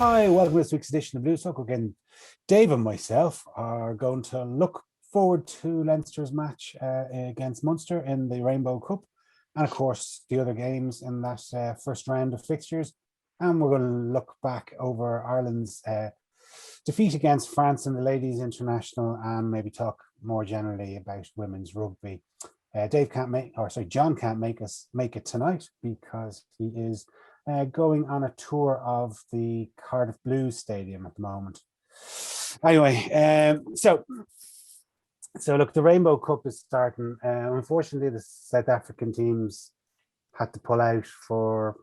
Hi, welcome to this week's edition of Blues Talk. Again, Dave and myself are going to look forward to Leinster's match against Munster in the Rainbow Cup, and of course the other games in that first round of fixtures. And we're going to look back over Ireland's defeat against France in the Ladies International, and maybe talk more generally about women's rugby. John can't make it tonight because he is going on a tour of the Cardiff Blues Stadium at the moment. Anyway, so look, the Rainbow Cup is starting. Unfortunately, the South African teams had to pull out for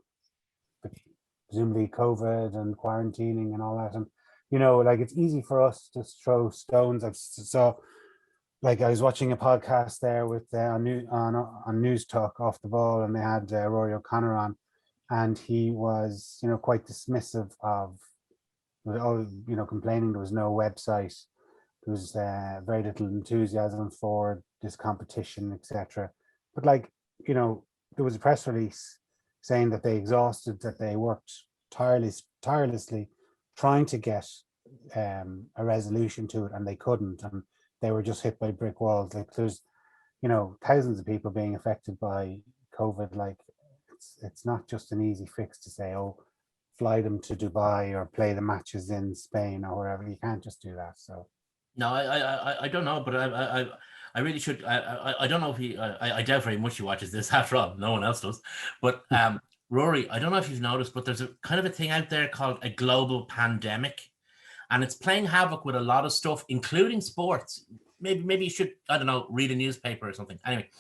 presumably COVID and quarantining and all that. And, it's easy for us to throw stones. I was watching a podcast there with on News Talk Off the Ball, and they had Rory O'Connor on, and he was, quite dismissive of, complaining there was no website, there was very little enthusiasm for this competition, etc. But there was a press release saying that they worked tirelessly trying to get a resolution to it, and they couldn't, and they were just hit by brick walls. Like, there's, thousands of people being affected by COVID. It's not just an easy fix to say, oh, fly them to Dubai or play the matches in Spain or wherever. You can't just do that. So no, I don't know, but I really should. I don't know if I doubt very much he watches this. After all, no one else does. But Rory, I don't know if you've noticed, but there's a kind of a thing out there called a global pandemic, and it's playing havoc with a lot of stuff, including sports. Maybe you should, I don't know, read a newspaper or something. Anyway,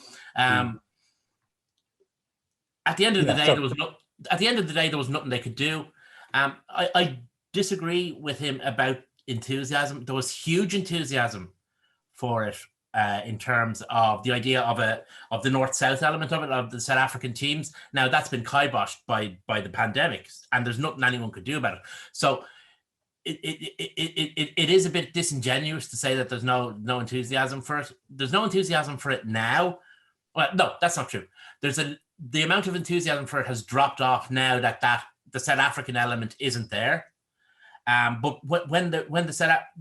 at the end of the day, there was nothing they could do. I disagree with him about enthusiasm. There was huge enthusiasm for it in terms of the idea of the north-south element of it, of the South African teams. Now that's been kiboshed by the pandemic, and there's nothing anyone could do about it. So it is a bit disingenuous to say that there's no enthusiasm for it. There's no enthusiasm for it now. Well, no, that's not true. The amount of enthusiasm for it has dropped off now that the South African element isn't there. But when the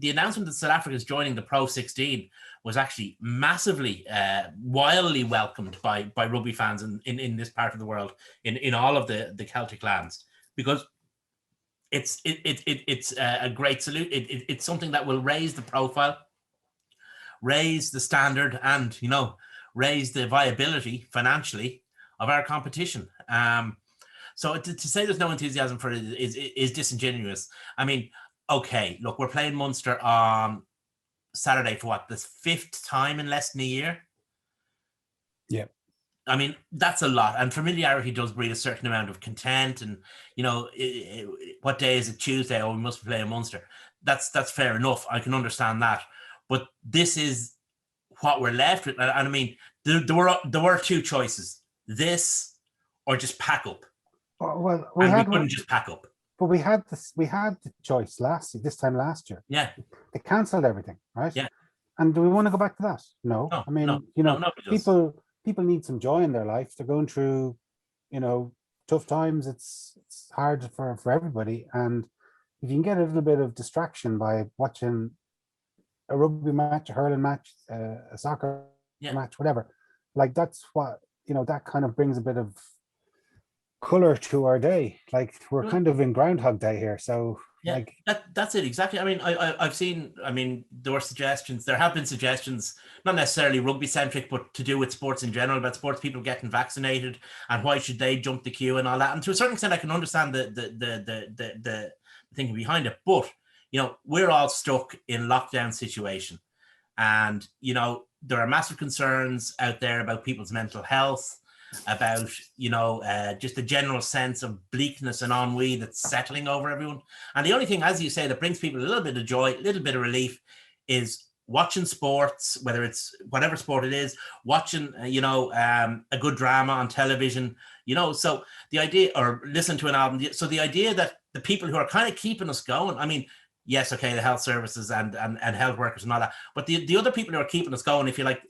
announcement that South Africa is joining the Pro 16 was actually massively, wildly welcomed by rugby fans in this part of the world, in all of the Celtic lands, because it's a great salute. It's something that will raise the profile, raise the standard, and raise the viability financially of our competition. So to say there's no enthusiasm for it is disingenuous. I mean, okay, look, we're playing Munster on Saturday for the 5th time in less than a year. Yeah. I mean, that's a lot, and familiarity does breed a certain amount of content. And what day is it? Tuesday? Oh, we must be playing Munster. That's fair enough. I can understand that, but this is what we're left with. And I mean, there were two choices: this or just pack up. Well, we couldn't just pack up. But we had the choice this time last year. Yeah. They cancelled everything, right? Yeah. And do we want to go back to that? No. I mean, people need some joy in their life. They're going through, tough times. It's hard for everybody. And if you can get a little bit of distraction by watching a rugby match, a hurling match, a soccer match, whatever, that's what, that kind of brings a bit of color to our day. We're kind of in Groundhog Day here. So that's it exactly. I mean, I've seen. I mean, there have been suggestions, not necessarily rugby centric, but to do with sports in general, about sports people getting vaccinated and why should they jump the queue and all that. And to a certain extent, I can understand the thinking behind it. But we're all stuck in lockdown situation, and there are massive concerns out there about people's mental health, about just the general sense of bleakness and ennui that's settling over everyone. And the only thing, as you say, that brings people a little bit of joy, a little bit of relief, is watching sports, whether it's whatever sport it is, watching a good drama on television, so the idea, or listen to an album. So the idea that the people who are kind of keeping us going, I mean, yes, okay, the health services and health workers and all that, but the other people who are keeping us going, if you like,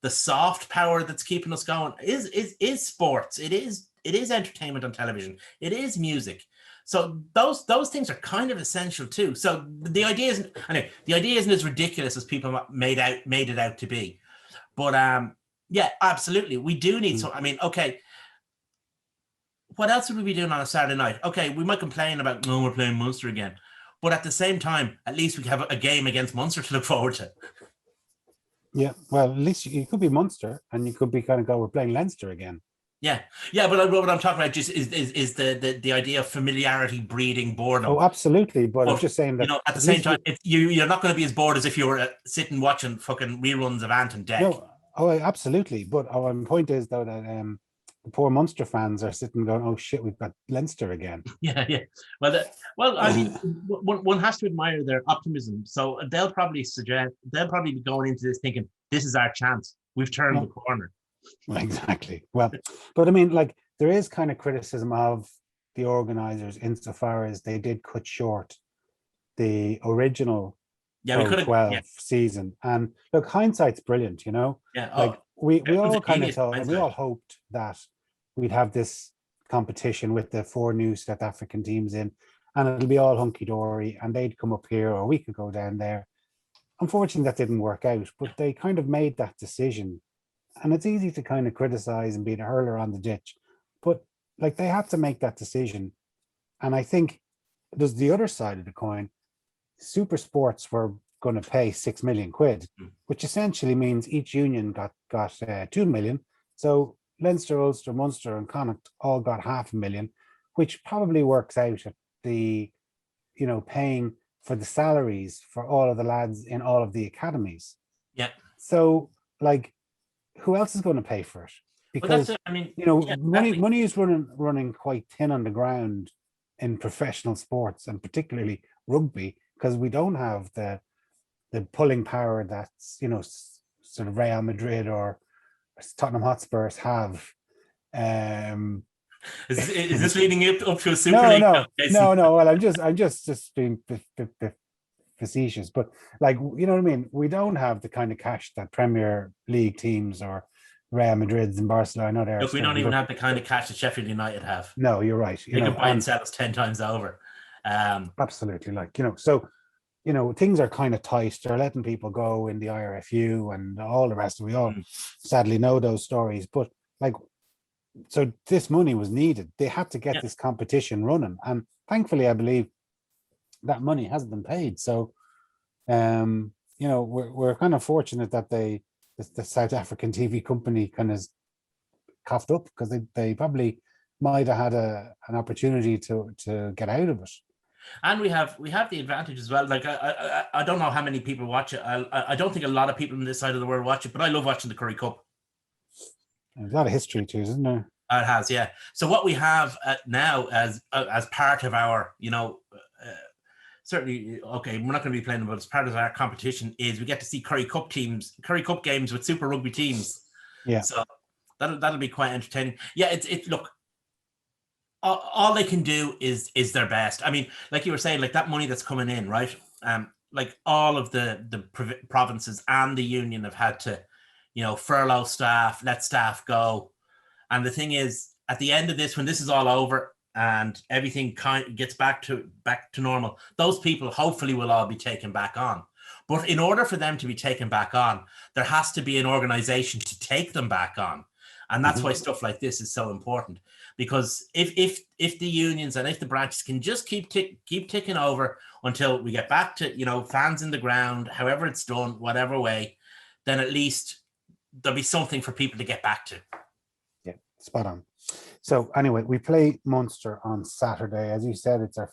the soft power that's keeping us going is sports. It is entertainment on television. It is music. So those things are kind of essential too. So the idea isn't, anyway, the idea isn't as ridiculous as people made it out to be. But yeah, absolutely, we do need some. I mean, okay, what else would we be doing on a Saturday night? Okay, we might complain about, no, we're playing Munster again, but at the same time, at least we have a game against Munster to look forward to. Yeah, well, at least you could be Munster, and you could be kind of go, we're playing Leinster again. Yeah, but what I'm talking about just is the idea of familiarity breeding boredom. Oh, absolutely. But I'm just saying that, you know, at the same time, you're not going to be as bored as if you were sitting watching fucking reruns of Ant and Dec. No, oh, absolutely. But our point is though that the poor Munster fans are sitting going, "Oh shit, we've got Leinster again." Yeah. Well, I mean, one has to admire their optimism. So they'll probably be going into this thinking, "This is our chance. We've turned the corner." Exactly. Well, but I mean, like, there is kind of criticism of the organizers insofar as they did cut short the original Pro 12 season. And look, hindsight's brilliant, you know. Yeah. Like we all kind of thought, and we all hoped that we'd have this competition with the 4 new South African teams in, and it'll be all hunky dory, and they'd come up here or we could go down there. Unfortunately, that didn't work out, but they kind of made that decision. And it's easy to kind of criticize and be the hurler on the ditch, but like, they had to make that decision. And I think there's the other side of the coin. Super Sports were going to pay 6 million quid, which essentially means each union got 2 million. So Leinster, Ulster, Munster, and Connacht all got 500,000, which probably works out at the, you know, paying for the salaries for all of the lads in all of the academies. Yeah. So, like, who else is going to pay for it? Because I mean, you know, money is running quite thin on the ground in professional sports, and particularly rugby, because we don't have the pulling power that's, you know, sort of Real Madrid or Tottenham Hotspurs have. Is this leading up to a Super League? No. Well, I'm just being facetious, but, like, you know what I mean. We don't have the kind of cash that Premier League teams or Real Madrid's and Barcelona. Look, we don't even have the kind of cash that Sheffield United have. No, you're right. They can buy and sell us 10 times over. Absolutely, like, you know, so, you know, things are kind of tight. They're letting people go in the IRFU and all the rest of it. We all sadly know those stories, but, like, so this money was needed. They had to get this competition running, and thankfully, I believe that money has been paid. So, you know, we're kind of fortunate that the South African TV company kind of coughed up, because they probably might have had an opportunity to get out of it. And we have the advantage as well. Like, I don't know how many people watch it. I don't think a lot of people on this side of the world watch it, but I love watching the Curry Cup. There's a lot of history too, isn't there? It has, yeah. So what we have now as part of our, you know, certainly, okay, we're not going to be playing them, but as part of our competition is we get to see Curry Cup games with Super Rugby teams. Yeah. So that'll be quite entertaining. Yeah, it's look, all they can do is their best. I mean, like you were saying, like, that money that's coming in, right? Like, all of the provinces and the union have had to, you know, furlough staff, let staff go. And the thing is, at the end of this, when this is all over and everything gets back to normal, those people hopefully will all be taken back on. But in order for them to be taken back on, there has to be an organization to take them back on. And that's why stuff like this is so important. Because if the unions and if the branches can just keep ticking over until we get back to, you know, fans in the ground, however it's done, whatever way, then at least there'll be something for people to get back to. Yeah, spot on. So anyway, we play Munster on Saturday. As you said, it's our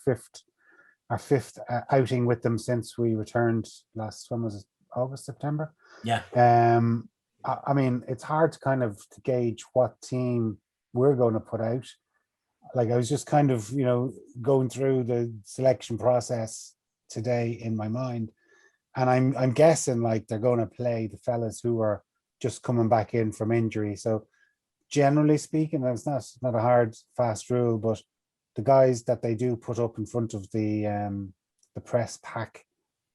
fifth outing with them since we returned last, when was it, August, September? Yeah. I mean, it's hard to kind of to gauge what team we're going to put out. Like, I was just kind of, you know, going through the selection process today in my mind, and I'm guessing, like, they're going to play the fellas who are just coming back in from injury. So generally speaking, it's not a hard, fast rule, but the guys that they do put up in front of the press pack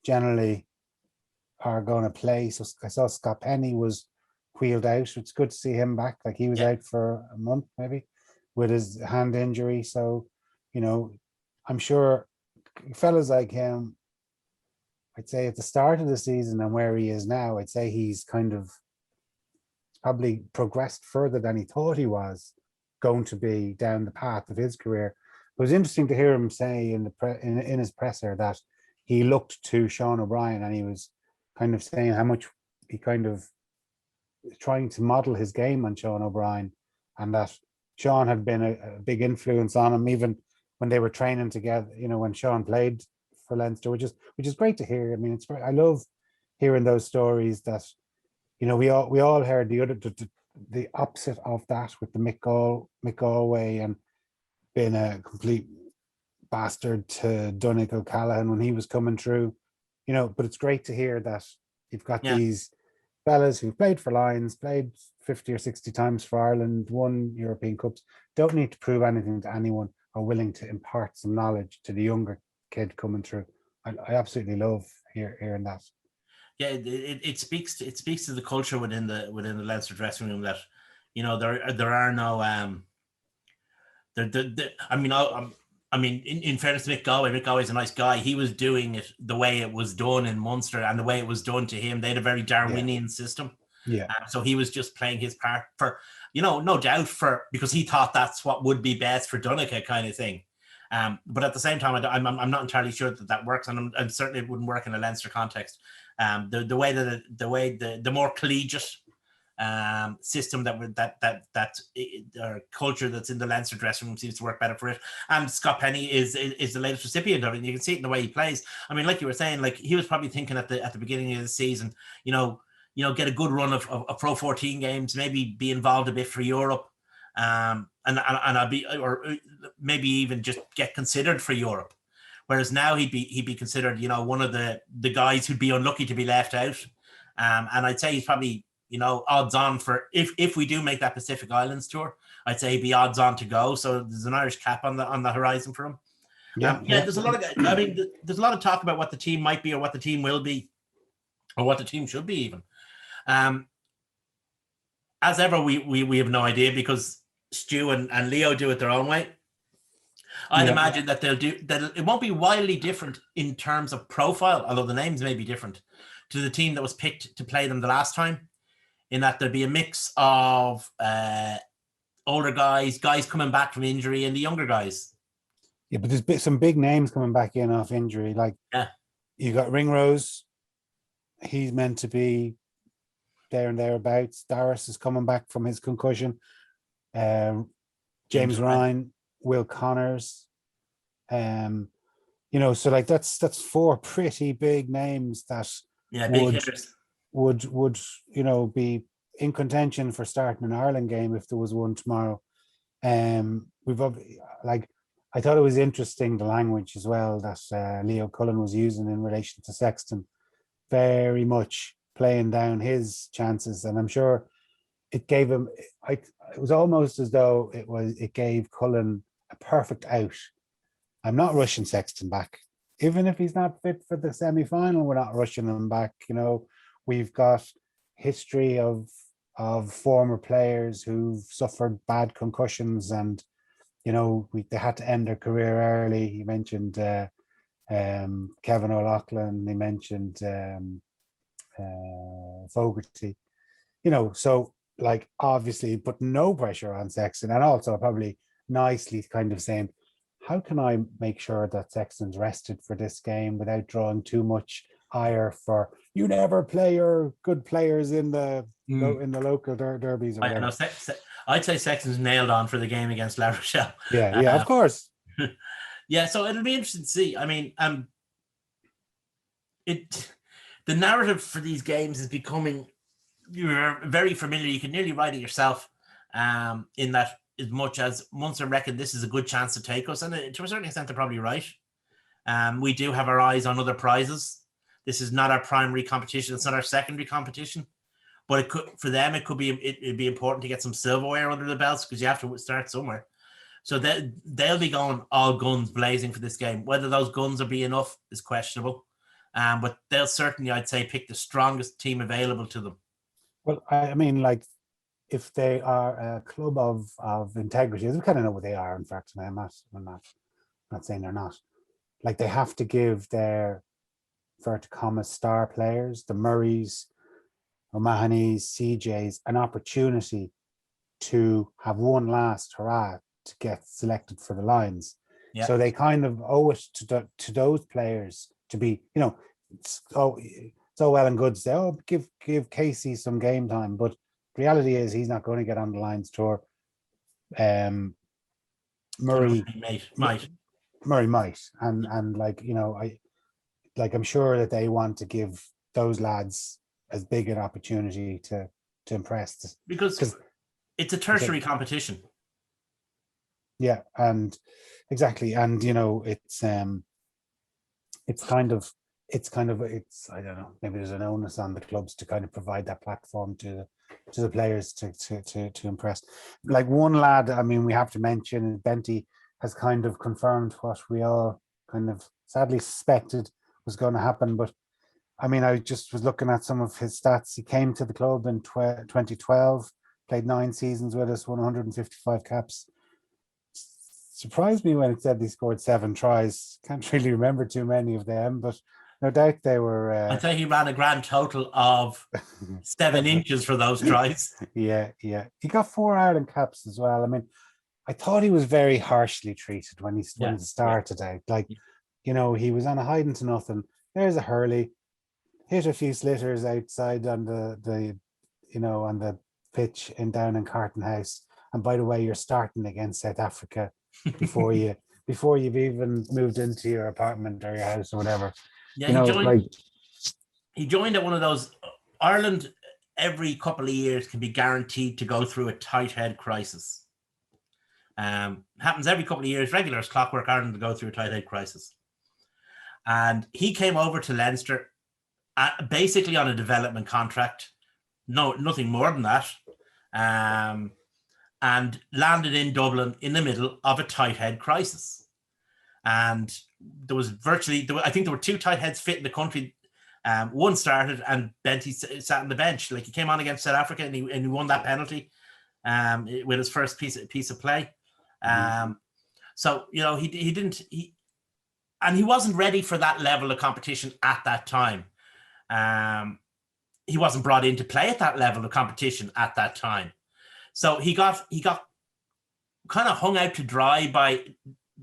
generally are going to play. So I saw Scott Penny was wheeled out. It's good to see him back. Like, he was out for a month maybe with his hand injury. So, you know, I'm sure fellas like him, I'd say at the start of the season and where he is now, I'd say he's kind of probably progressed further than he thought he was going to be down the path of his career. It was interesting to hear him say in his presser that he looked to Sean O'Brien and he was kind of saying how much he kind of trying to model his game on Sean O'Brien, and that Sean had been a big influence on him even when they were training together, you know, when Sean played for Leinster, which is great to hear. I mean, I love hearing those stories that, you know, we all heard the opposite of that with the Mick Galway and being a complete bastard to Donnacha O'Callaghan when he was coming through, you know, but it's great to hear that you've got these fellas who played for Lions, played 50 or 60 times for Ireland, won European Cups, don't need to prove anything to anyone, are willing to impart some knowledge to the younger kid coming through. I absolutely love hearing that. Yeah, it speaks to the culture within the Leinster dressing room that, you know, there are no I mean, in fairness to Mick Galway's a nice guy. He was doing it the way it was done in Munster and the way it was done to him. They had a very Darwinian system. Yeah. So he was just playing his part for, you know, no doubt because he thought that's what would be best for Donnacha kind of thing. But at the same time, I'm not entirely sure that works, and I'm certainly it wouldn't work in a Leinster context. The more collegiate system or culture that's in the Leinster dressing room seems to work better for it. And Scott Penny is the latest recipient of it. And you can see it in the way he plays. I mean, like you were saying, like he was probably thinking at the beginning of the season, you know, get a good run of Pro 14 games, maybe be involved a bit for Europe, and I'll be, or maybe even just get considered for Europe. Whereas now he'd be considered, you know, one of the guys who'd be unlucky to be left out. And I'd say he's probably, you know, odds on for if we do make that Pacific Islands tour, I'd say he'd be odds on to go. So there's an Irish cap on the horizon for him. Yeah, there's a lot of, I mean, there's a lot of talk about what the team might be or what the team will be or what the team should be even. As ever, we have no idea because Stu and Leo do it their own way. I'd imagine that it won't be wildly different in terms of profile, although the names may be different, to the team that was picked to play them the last time, in that there'd be a mix of older guys coming back from injury, and the younger guys. Yeah, but there's some big names coming back in off injury. Like, you got Ringrose. He's meant to be there and thereabouts. Darius is coming back from his concussion. James Ryan, Will Connors. You know, so like that's four pretty big names that big hitters would you know be in contention for starting an Ireland game if there was one tomorrow. We've like, I thought it was interesting the language as well that Leo Cullen was using in relation to Sexton, very much playing down his chances, and I'm sure it gave him. It was almost as though it gave Cullen a perfect out. I'm not rushing Sexton back, even if he's not fit for the semi-final. We're not rushing him back. You know, we've got history of former players who've suffered bad concussions, and you know they had to end their career early. He mentioned Kevin O'Loughlin. He mentioned Fogarty. You know, so like obviously put no pressure on Sexton, and also probably nicely kind of saying, how can I make sure that Sexton's rested for this game without drawing too much ire for you never play your good players in the local derbies or whatever. I'd say Sexton's nailed on for the game against La Rochelle. Yeah, of course. Yeah, so it'll be interesting to see. I mean, the narrative for these games is becoming very familiar. You can nearly write it yourself, in that as much as Munster reckon this is a good chance to take us, and to a certain extent they're probably right. We do have our eyes on other prizes. This is not our primary competition. It's not our secondary competition. But it'd be important to get some silverware under the belts, because you have to start somewhere. So they'll be going all guns blazing for this game. Whether those guns will be enough is questionable. But they'll certainly, I'd say, pick the strongest team available to them. Well, I mean, like, if they are a club of integrity, we kind of know what they are, in fact. I'm not not saying they're not. Like they have to give their inverted commas star players, the Murrays, O'Mahony's, CJ's, an opportunity to have one last hurrah to get selected for the Lions. Yeah. So they kind of owe it to those players to be, it's all well and good to say, oh, give Casey some game time, but the reality is he's not going to get on the Lions tour. Murray might, and like I'm sure that they want to give those lads as big an opportunity to impress, because it's a tertiary competition. Yeah, and exactly, and it's I don't know, maybe there's an onus on the clubs to kind of provide that platform to the players to impress. Like one lad, I mean, we have to mention, Benty has kind of confirmed what we all kind of sadly suspected was going to happen. But I mean, I just was looking at some of his stats. He came to the club in 2012, played 9 seasons with us, won 155 caps. Surprised me when it said he scored 7 tries. Can't really remember too many of them, but no doubt they were. I'd say he ran a grand total of 7 inches for those tries. Yeah. He got 4 Ireland caps as well. I mean, I thought he was very harshly treated when he started out. Like, he was on a hiding to nothing. There's a hurley, hit a few slitters outside on the on the pitch down in Carton House. And by the way, you're starting against South Africa before you've even moved into your apartment or your house or whatever. Yeah, he joined at one of those. Ireland every couple of years can be guaranteed to go through a tight head crisis. Happens every couple of years, regular as clockwork. Ireland to go through a tight head crisis, and he came over to Leinster basically on a development contract. No, nothing more than that. And landed in Dublin in the middle of a tight head crisis. And there was I think there were 2 tight heads fit in the country. One started and Benty sat on the bench. Like, he came on against South Africa and he won that penalty with his first piece of play. So, he wasn't ready for that level of competition at that time. He wasn't brought in to play at that level of competition at that time. So he got kind of hung out to dry by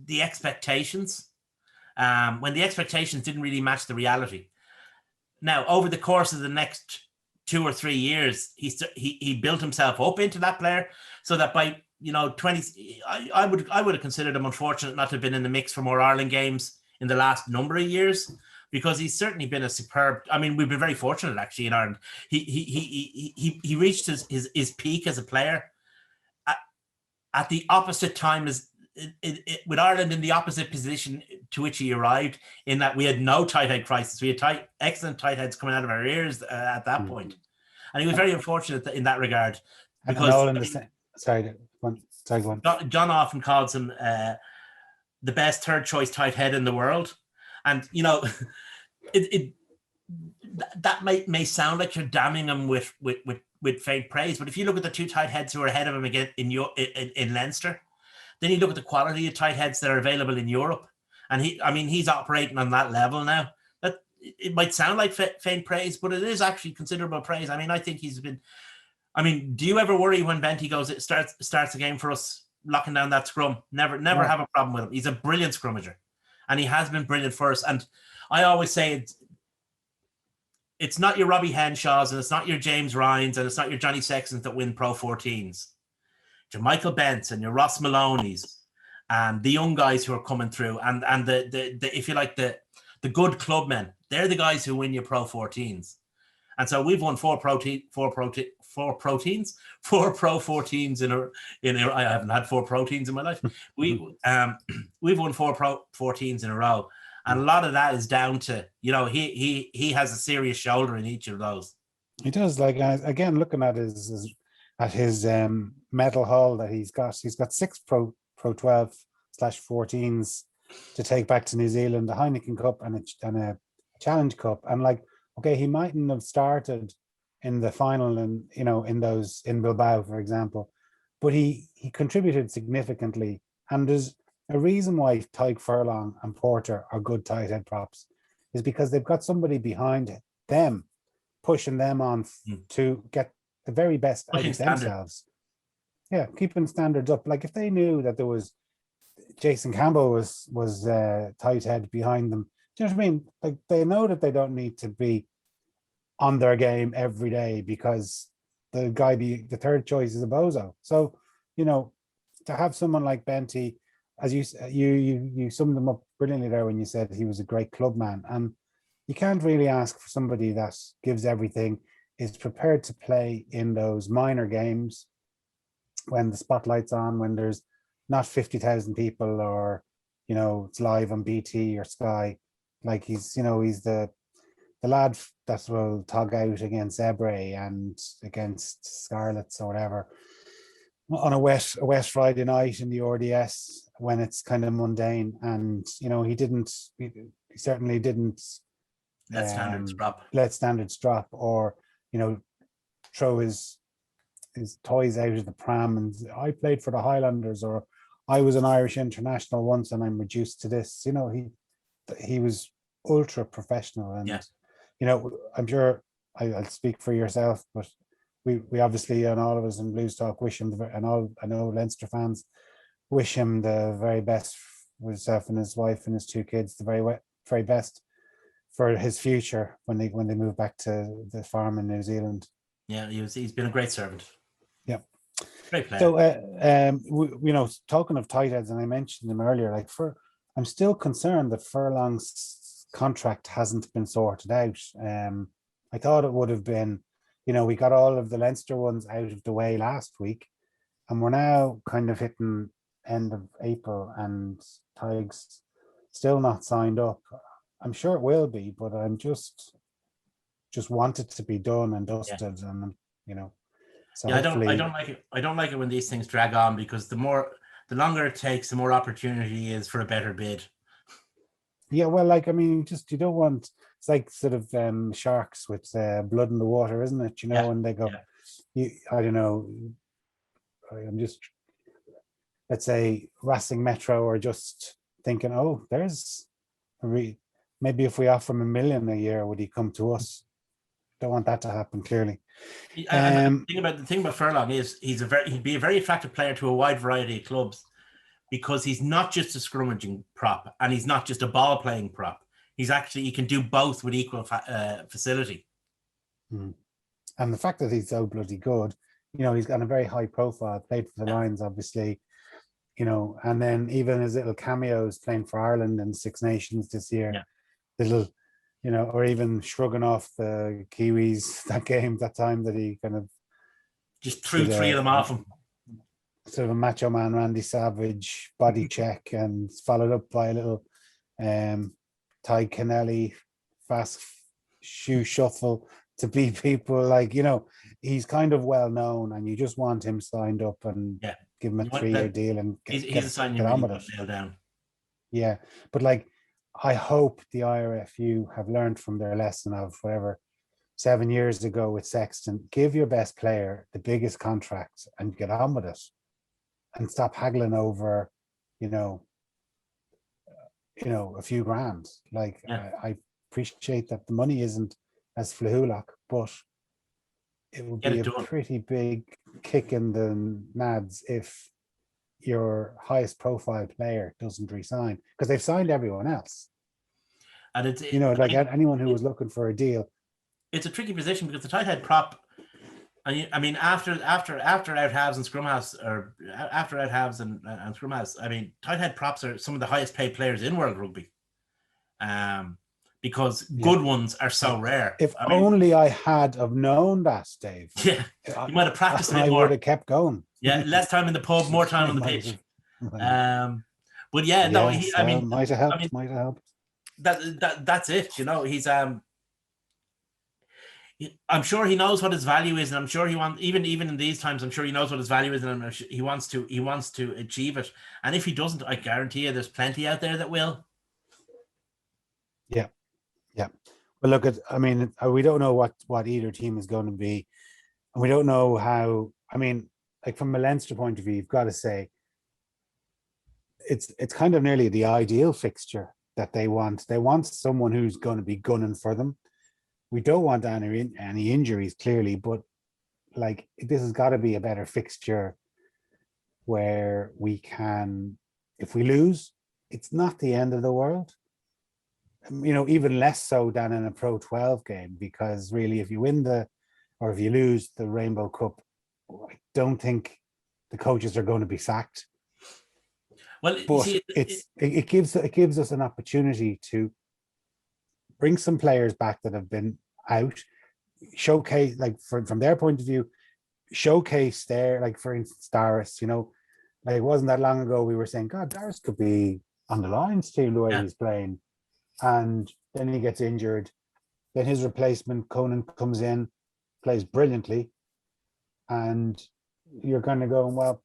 the expectations, when the expectations didn't really match the reality. Now, over the course of the next 2 or 3 years, he built himself up into that player, so that by 20, I would have considered him unfortunate not to have been in the mix for more Ireland games in the last number of years, because he's certainly been a superb. I mean, we've been very fortunate actually in Ireland. He reached his peak as a player at the opposite time as with Ireland in the opposite position to which he arrived, in that we had no tight head crisis. We had excellent tight heads coming out of our ears at that point. And he was very unfortunate in that regard. Because go on. John often calls him the best third choice tight head in the world. And, that may sound like you're damning him with faint praise, but if you look at the 2 tight heads who are ahead of him again in Leinster, then you look at the quality of tight heads that are available in Europe, and he's operating on that level now. That it might sound like faint praise, but it is actually considerable praise. I mean, I think he's been. I mean, do you ever worry when Benty starts a game for us, locking down that scrum? Never have a problem with him. He's a brilliant scrummager. And he has been brilliant for us. And I always say it's not your Robbie Henshaws and it's not your James Ryans and it's not your Johnny Sextons that win Pro 14s. Your Michael Bents and your Ross Maloney's and the young guys who are coming through and the if you like the good clubmen, they're the guys who win your Pro 14s. And so we've won 4 Pro 14s in a I haven't had 4 proteins in my life. We've won 4 Pro 14s in a row, and a lot of that is down to he has a serious shoulder in each of those. He does. Like, again, looking at his medal haul that he's got 6 Pro 12/14s to take back to New Zealand, the Heineken Cup and a Challenge Cup, and like, okay, he mightn't have started in the final and in Bilbao, for example, but he contributed significantly. And there's a reason why Tyke Furlong and Porter are good tight head props is because they've got somebody behind them pushing them on to get the very best out Pushing of standard. themselves. Yeah, keeping standards up. Like if they knew that there was Jason Campbell was tight head behind them, do you know what I mean? Like they know that they don't need to be on their game every day because the the third choice is a bozo. So, you know, to have someone like Benty, as you summed them up brilliantly there when you said he was a great club man, and you can't really ask for somebody that gives everything, is prepared to play in those minor games when the spotlight's on, when there's not 50,000 people, or, you know, it's live on BT or Sky. Like he's the lad that will tug out against Ebre and against Scarlets or whatever on a wet Friday night in the RDS when it's kind of mundane. And, you know, he certainly didn't let standards drop, or, you know, throw his toys out of the pram and I played for the Highlanders, or I was an Irish international once and I'm reduced to this. You know, he was ultra professional. And you know, I'm sure I'll speak for yourself, but we obviously, and all of us in Blues Talk, wish him I know Leinster fans wish him the very best with himself and his wife and his two kids, the very best for his future when they move back to the farm in New Zealand. Yeah, he's been a great servant. Yeah, great player. So you know, talking of tight heads, and I mentioned them earlier, like I'm still concerned that Furlong's contract hasn't been sorted out. I thought it would have been, you know, we got all of the Leinster ones out of the way last week, and we're now kind of hitting end of April and Tig's still not signed up. I'm sure it will be, but I'm just want it to be done and dusted, and, you know. So I don't like it. I don't like it when these things drag on, because the longer it takes, the more opportunity is for a better bid. Yeah, well, like, I mean, you don't want, it's like sort of sharks with blood in the water, isn't it? You know, and they go, I don't know, I'm just, let's say Racing Metro, or just thinking, oh, there's maybe if we offer him $1 million a year, would he come to us? Don't want that to happen, clearly. And the thing about Furlong is he'd be a very attractive player to a wide variety of clubs, because he's not just a scrummaging prop, and he's not just a ball playing prop. He can do both with equal facility. And the fact that he's so bloody good, you know, he's got a very high profile, played for the Lions, obviously, you know, and then even his little cameos playing for Ireland and Six Nations this year, little, you know, or even shrugging off the Kiwis that time that he kind of just threw three of them off him. Sort of a Macho Man Randy Savage body check, and followed up by a little Ty Kennelly fast shoe shuffle to beat people. Like, you know, he's kind of well known, and you just want him signed up and give him a 3-year deal and get on with it. Down. Yeah, but like, I hope the IRFU have learned from their lesson of whatever 7 years ago with Sexton. Give your best player the biggest contract and get on with it, and stop haggling over, you know, a few grand. Like, I appreciate that the money isn't as Flehulock, but it would be a pretty big kick in the nads if your highest profile player doesn't resign, because they've signed everyone else. And it's, you know, like anyone who was looking for a deal. It's a tricky position, because the tight head prop, I mean, after out halves and scrum halves, or after out halves and scrum halves, I mean, tight head props are some of the highest paid players in world rugby, because good ones are so rare. If only I had have known that, Dave. Yeah, you might have practiced a bit more. I would have kept going. Yeah, less time in the pub, more time on the pitch. But might have helped. Might have helped. That's it. You know, he's I'm sure he knows what his value is, and I'm sure he wants, even in these times, I'm sure he knows what his value is, and I'm sure he wants to achieve it. And if he doesn't, I guarantee you, there's plenty out there that will. Yeah. Well, look, we don't know what either team is going to be, and we don't know how. I mean, like, from a Leinster point of view, you've got to say it's kind of nearly the ideal fixture that they want. They want someone who's going to be gunning for them. We don't want any injuries, clearly, but like this has got to be a better fixture where we can, if we lose, it's not the end of the world. Even less so than in a Pro 12 game, because really, if you win or if you lose the Rainbow Cup, I don't think the coaches are going to be sacked. Well, but it gives us an opportunity to bring some players back that have been out, showcase, like from their point of view, showcase their, like for instance, Darius. Like it wasn't that long ago we were saying, God, Darius could be on the Lions team the way he's playing, and then he gets injured. Then his replacement Conan comes in, plays brilliantly, and you're kind of going, well,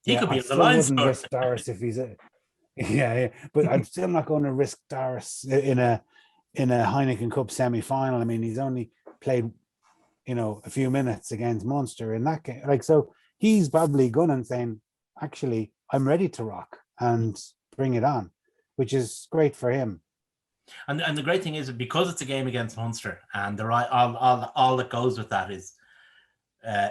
he could be I the still Lions. Wouldn't risk Darius if he's but I'm still not going to risk Darius in a Heineken Cup semi-final. I mean, he's only played, a few minutes against Munster in that game. Like, so he's probably gunning, saying, actually, I'm ready to rock and bring it on, which is great for him. And the great thing is, because it's a game against Munster, and all that goes with that is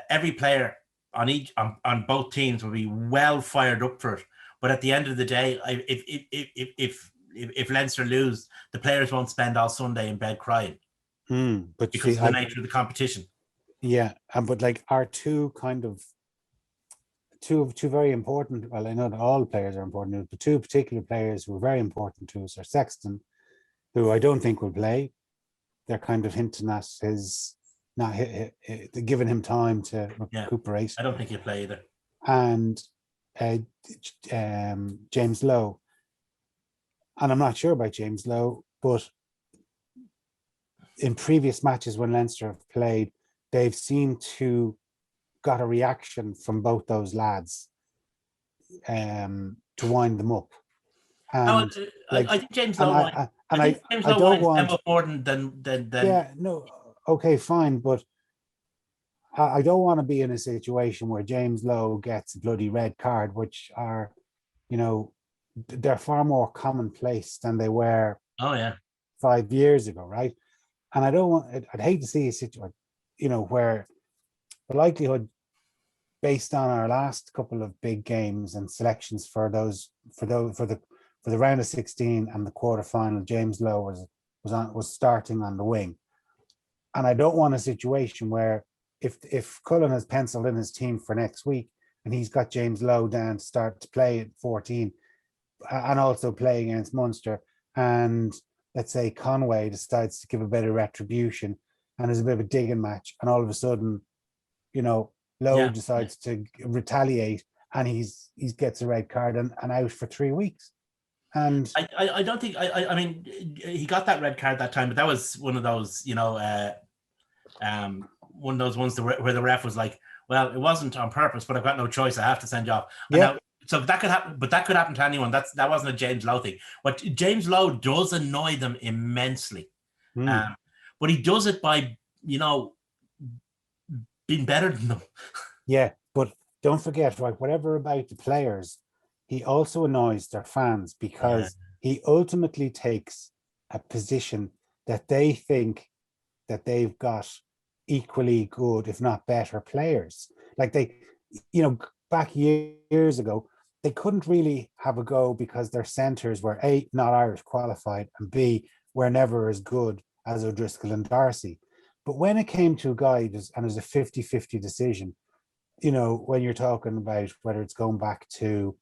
every player on both teams will be well fired up for it. But at the end of the day, if Leinster lose, the players won't spend all Sunday in bed crying. But because of the nature of the competition. Yeah, but like our two very important. Well, I know that all players are important, but two particular players who are very important to us are Sexton, who I don't think will play. They're kind of hinting at his not giving him time to recuperate. I don't think he'll play either. And James Lowe, and I'm not sure about James Lowe, but in previous matches when Leinster have played, they've seemed to got a reaction from both those lads to wind them up. And I think James Lowe I don't want more than yeah, no, okay, fine, but I don't want to be in a situation where James Lowe gets a bloody red card, which are, they're far more commonplace than they were 5 years ago, right? And I don't want, I'd hate to see a situation, where the likelihood, based on our last couple of big games and selections for the round of 16 and the quarterfinal, James Lowe was starting on the wing. And I don't want a situation where if Cullen has penciled in his team for next week and he's got James Lowe down to start to play at 14 and also play against Munster, and let's say Conway decides to give a bit of retribution and there's a bit of a digging match, and all of a sudden, Lowe decides to retaliate and he gets a red card and out for 3 weeks. And I don't think I mean he got that red card that time, but that was one of those one of those ones where the ref was like, well, it wasn't on purpose, but I've got no choice, I have to send you off. Yeah. So that could happen, but that could happen to anyone. That wasn't a James Lowe thing. What James Lowe does annoy them immensely, but he does it by being better than them. Yeah, but don't forget, right? Whatever about the players, he also annoys their fans because he ultimately takes a position that they think that they've got equally good, if not better, players. Like they, back years ago, they couldn't really have a go because their centres were A, not Irish qualified, and B, were never as good as O'Driscoll and Darcy. But when it came to a guy, and it was a 50-50 decision, when you're talking about whether it's going back to,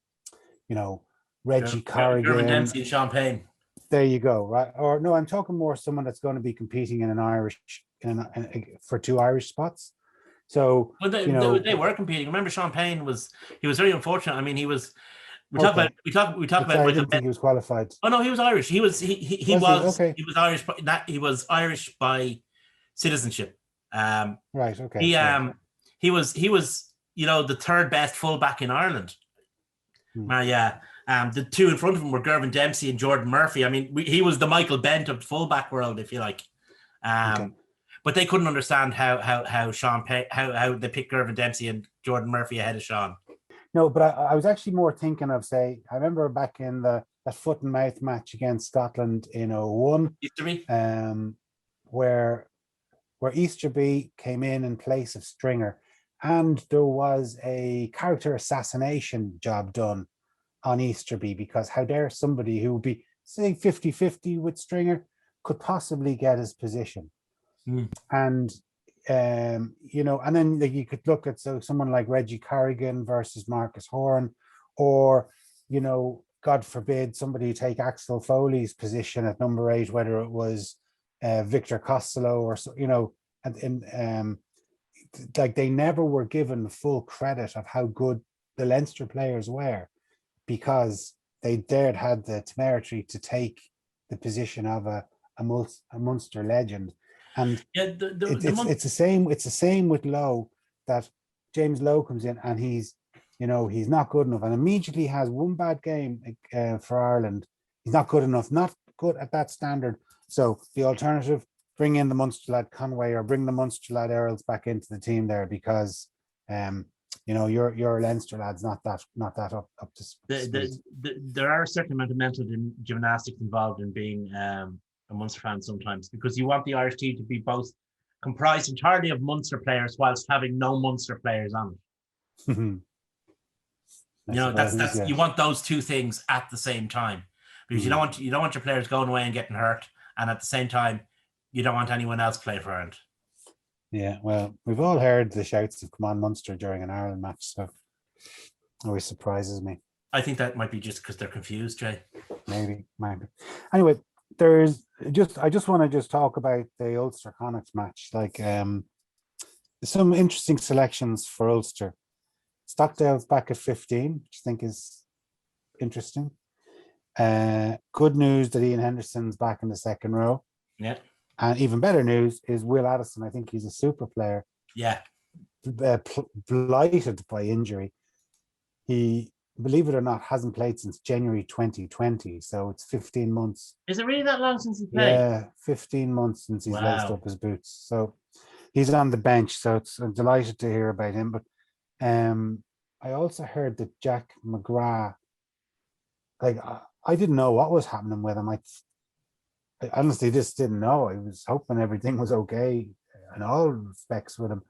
Reggie Corrigan, Gervin Dempsey and Champagne. There you go, right? Or no, I'm talking more someone that's going to be competing in an Irish, for 2 Irish spots. So they were competing. Remember, Champagne was very unfortunate. I mean, he was. We talk about. I didn't think he was qualified. Oh no, he was Irish. He was Irish. He was Irish by citizenship. Right. Okay. He was the third best fullback in Ireland. The two in front of him were Gervin Dempsey and Jordan Murphy. I mean, he was the Michael Bent of the fullback world, if you like. But they couldn't understand how Sean how they picked Gervin Dempsey and Jordan Murphy ahead of Sean. No, but I was actually more thinking of, say, I remember back in that foot and mouth match against Scotland in 01, Used to be. where Easterby came in place of Stringer, and there was a character assassination job done on Easterby, because how dare somebody who would be, say, 50-50 with Stringer could possibly get his position. And and then you could look at someone like Reggie Carrigan versus Marcus Horan, or God forbid somebody take Axel Foley's position at number 8, whether it was Victor Costello or like they never were given full credit of how good the Leinster players were, because they had the temerity to take the position of a Munster legend. And it's the same with Lowe, that James Lowe comes in and he's not good enough, and immediately has one bad game for Ireland. He's not good enough, not good at that standard. So the alternative, bring in the Munster lad Conway, or bring the Munster lad Earls back into the team there, because your Leinster lad's not that up to speed. There are a certain amount of mental gymnastics involved in being a Munster fan sometimes, because you want the Irish team to be both comprised entirely of Munster players whilst having no Munster players on it. That's you want those two things at the same time, because you don't want your players going away and getting hurt, and at the same time you don't want anyone else playing for Ireland. Yeah, well, we've all heard the shouts of "Come on, Munster" during an Ireland match, so always surprises me. I think that might be just because they're confused, Jay. Maybe. Anyway, I just want to talk about the Ulster Connacht match. Like, some interesting selections for Ulster. Stockdale's back at 15, which I think is interesting. Good news that Ian Henderson's back in the second row. Yeah. And even better news is Will Addison. I think he's a super player. Yeah. Blighted by injury. He, believe it or not, hasn't played since January 2020. So it's 15 months. Is it really that long since he played? Yeah, 15 months since he's laced up his boots. So he's on the bench. So I'm delighted to hear about him. But I also heard that Jack McGrath, like, I didn't know what was happening with him. I honestly just didn't know. I was hoping everything was okay in all respects with him.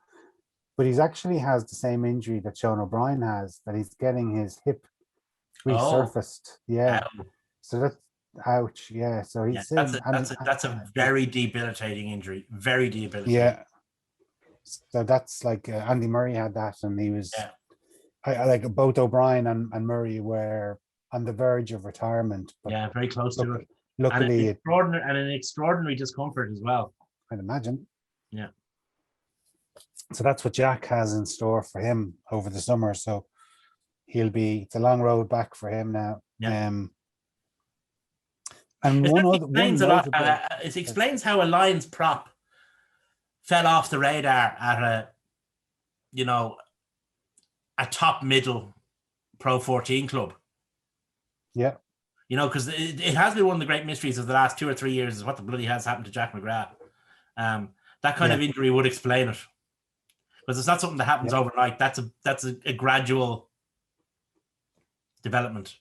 But he's actually has the same injury that Sean O'Brien has, that he's getting his hip resurfaced. Yeah. Ow. So that's ouch. Yeah. So he's that's a very debilitating injury. Very debilitating. Yeah. So that's like Andy Murray had that, and he was I like both O'Brien and Murray were on the verge of retirement. But very close to it. Luckily, an extraordinary discomfort as well. I'd imagine. Yeah. So that's what Jack has in store for him over the summer. So it's a long road back for him now. Yeah. And it explains how a Lions prop fell off the radar at a top middle Pro 14 club. Yeah. Because it has been one of the great mysteries of the last 2 or 3 years is what the bloody has happened to Jack McGrath. That kind of injury would explain it, because it's not something that happens overnight. That's a gradual development.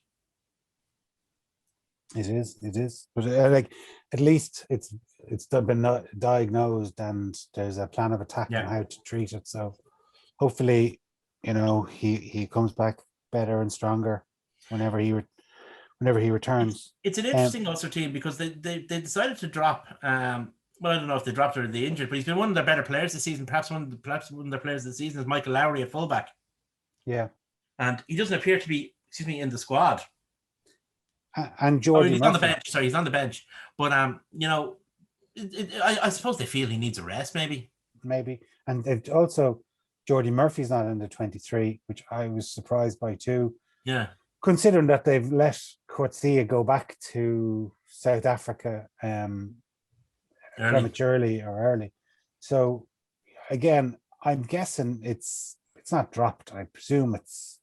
It is. But like, at least it's been diagnosed, and there's a plan of attack on how to treat it. So hopefully, he comes back better and stronger whenever he returns. It's an interesting Ulster team, because they decided to drop. Well, I don't know if they dropped or they injured, but he's been one of their better players this season. Perhaps one of their players this season is Michael Lowry at fullback. Yeah, and he doesn't appear to be, in the squad. And Jordy he's Murphy. on the bench. Sorry, he's on the bench. But I suppose they feel he needs a rest, maybe. And they've also, Jordy Murphy's not in the 23, which I was surprised by too. Yeah. Considering that they've let Coetzee go back to South Africa prematurely or early. So again, I'm guessing it's not dropped. I presume it's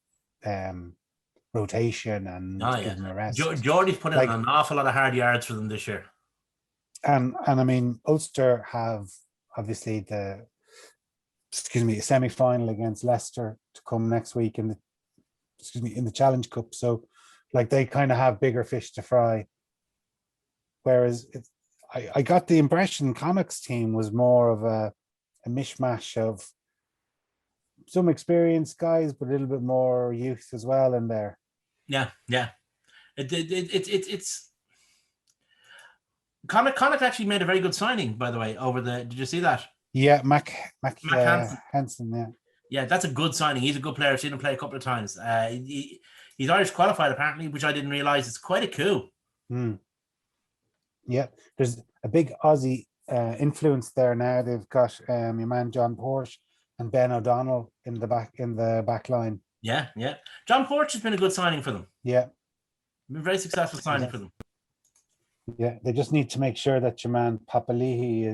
rotation and giving a rest. Jordy's put in an awful lot of hard yards for them this year. And I mean, Ulster have obviously a semi-final against Leicester to come next week in the in the Challenge Cup. So like they kind of have bigger fish to fry. Whereas I got the impression Connacht's team was more of a mishmash of some experienced guys, but a little bit more youth as well in there. Yeah. It's Connacht actually made a very good signing, by the way. Did you see that? Yeah, Mac Hansen. Yeah. Yeah, that's a good signing. He's a good player. I've seen him play a couple of times. He's Irish qualified apparently, which I didn't realize. It's quite a coup. Yeah, there's a big Aussie influence there now. They've got your man John Porsche and Ben O'Donnell in the back line. Yeah. John Porsche has been a good signing for them. Yeah, been a very successful signing for them. Yeah, they just need to make sure that your man Papali'i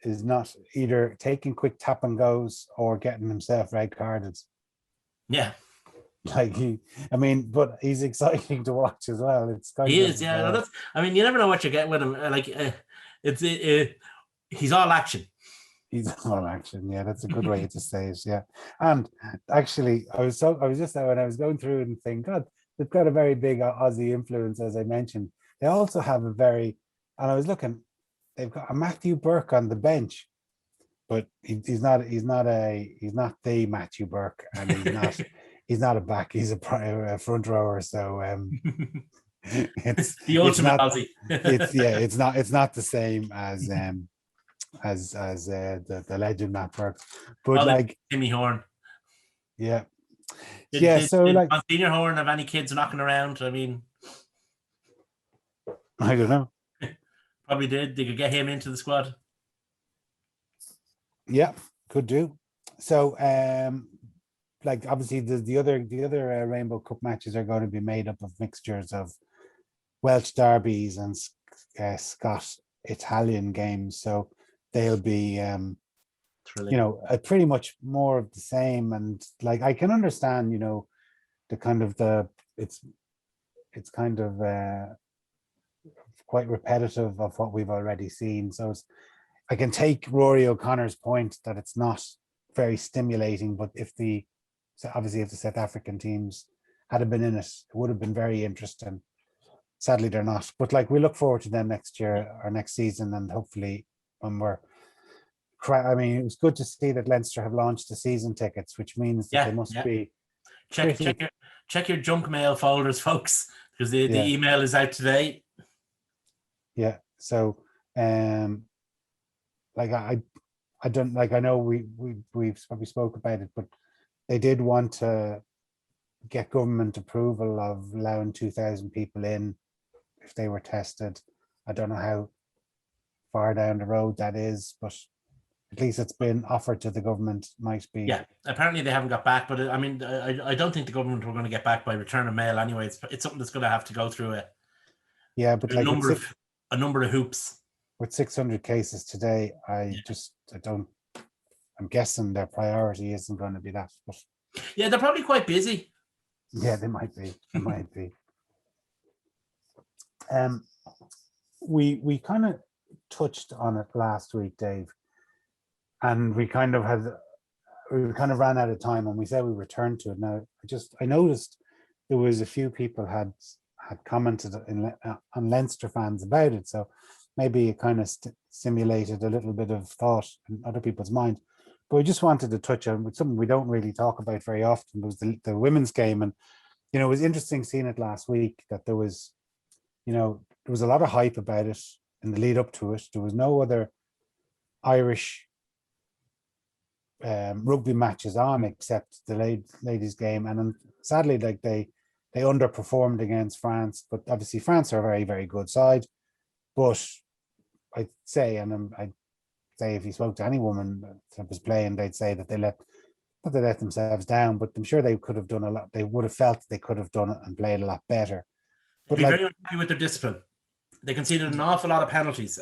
is not either taking quick tap and goes or getting himself red carded. Yeah. Like but he's exciting to watch as well. It's kind he is, yeah. You never know what you get with him. He's all action. He's all action. Yeah, that's a good way to say it. Yeah, and actually, I was just when I was going through and thinking, God, they've got a very big Aussie influence, as I mentioned. They also have and I was looking, they've got a Matthew Burke on the bench, but he's not the Matthew Burke, and he's not a back. He's a front rower. So it's the ultimate Aussie. it's not the same as the legend Matt Burke, but Timmy Horn. Yeah. Did Senior Horn have any kids knocking around? I don't know. Probably did. They could get him into the squad. Yeah, could do. So, obviously the other Rainbow Cup matches are going to be made up of mixtures of Welsh derbies and Scott Italian games. So they'll be, pretty much more of the same. And I can understand, the kind of it's kind of quite repetitive of what we've already seen. So I can take Rory O'Connor's point that it's not very stimulating, but if the South African teams had been in it, it would have been very interesting. Sadly, they're not. But we look forward to them next year or next season, and hopefully when it was good to see that Leinster have launched the season tickets, which means that they must be. Check your junk mail folders, folks, because the email is out today. Yeah. So, I don't I know we've probably spoke about it, but they did want to get government approval of allowing 2,000 people in if they were tested. I don't know how far down the road that is, but at least it's been offered to the government. Might be. Yeah, apparently they haven't got back, but I don't think the government were going to get back by return of mail anyway. It's something that's going to have to go through a number of hoops. With 600 cases today, I'm guessing their priority isn't going to be that. But yeah, they're probably quite busy. Yeah, they might be. We kind of touched on it last week, Dave, and we kind of ran out of time, and we said we returned to it. Now, I noticed there was a few people had commented on Leinster fans about it, so maybe it kind of stimulated a little bit of thought in other people's minds. But we just wanted to touch on with something we don't really talk about very often. Was the women's game, and it was interesting seeing it last week that there was a lot of hype about it in the lead up to it. There was no other Irish rugby matches on except the ladies' game, and sadly, they underperformed against France. But obviously, France are a very, very good side. But I'd say, if you spoke to any woman that was playing, they'd say that they let themselves down, but I'm sure they could have done a lot. They would have felt they could have done it and played a lot better. But very happy with their discipline. They conceded an awful lot of penalties,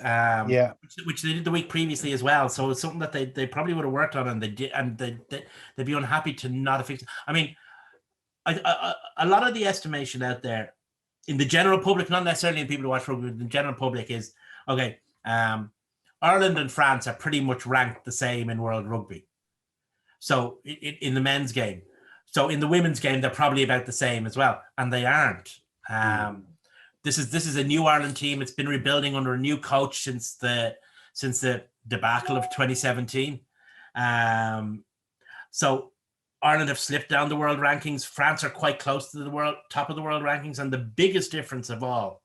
which they did the week previously as well. So it's something that they probably would have worked on, and they did, and they'd be unhappy to not have fixed it. A lot of the estimation out there in the general public, not necessarily in people who watch rugby, but the general public is, okay, Ireland and France are pretty much ranked the same in world rugby. So in the men's game. So in the women's game, they're probably about the same as well, and they aren't. This is a new Ireland team. It's been rebuilding under a new coach since the debacle of 2017. So Ireland have slipped down the world rankings. France are quite close to the top of the world rankings, and the biggest difference of all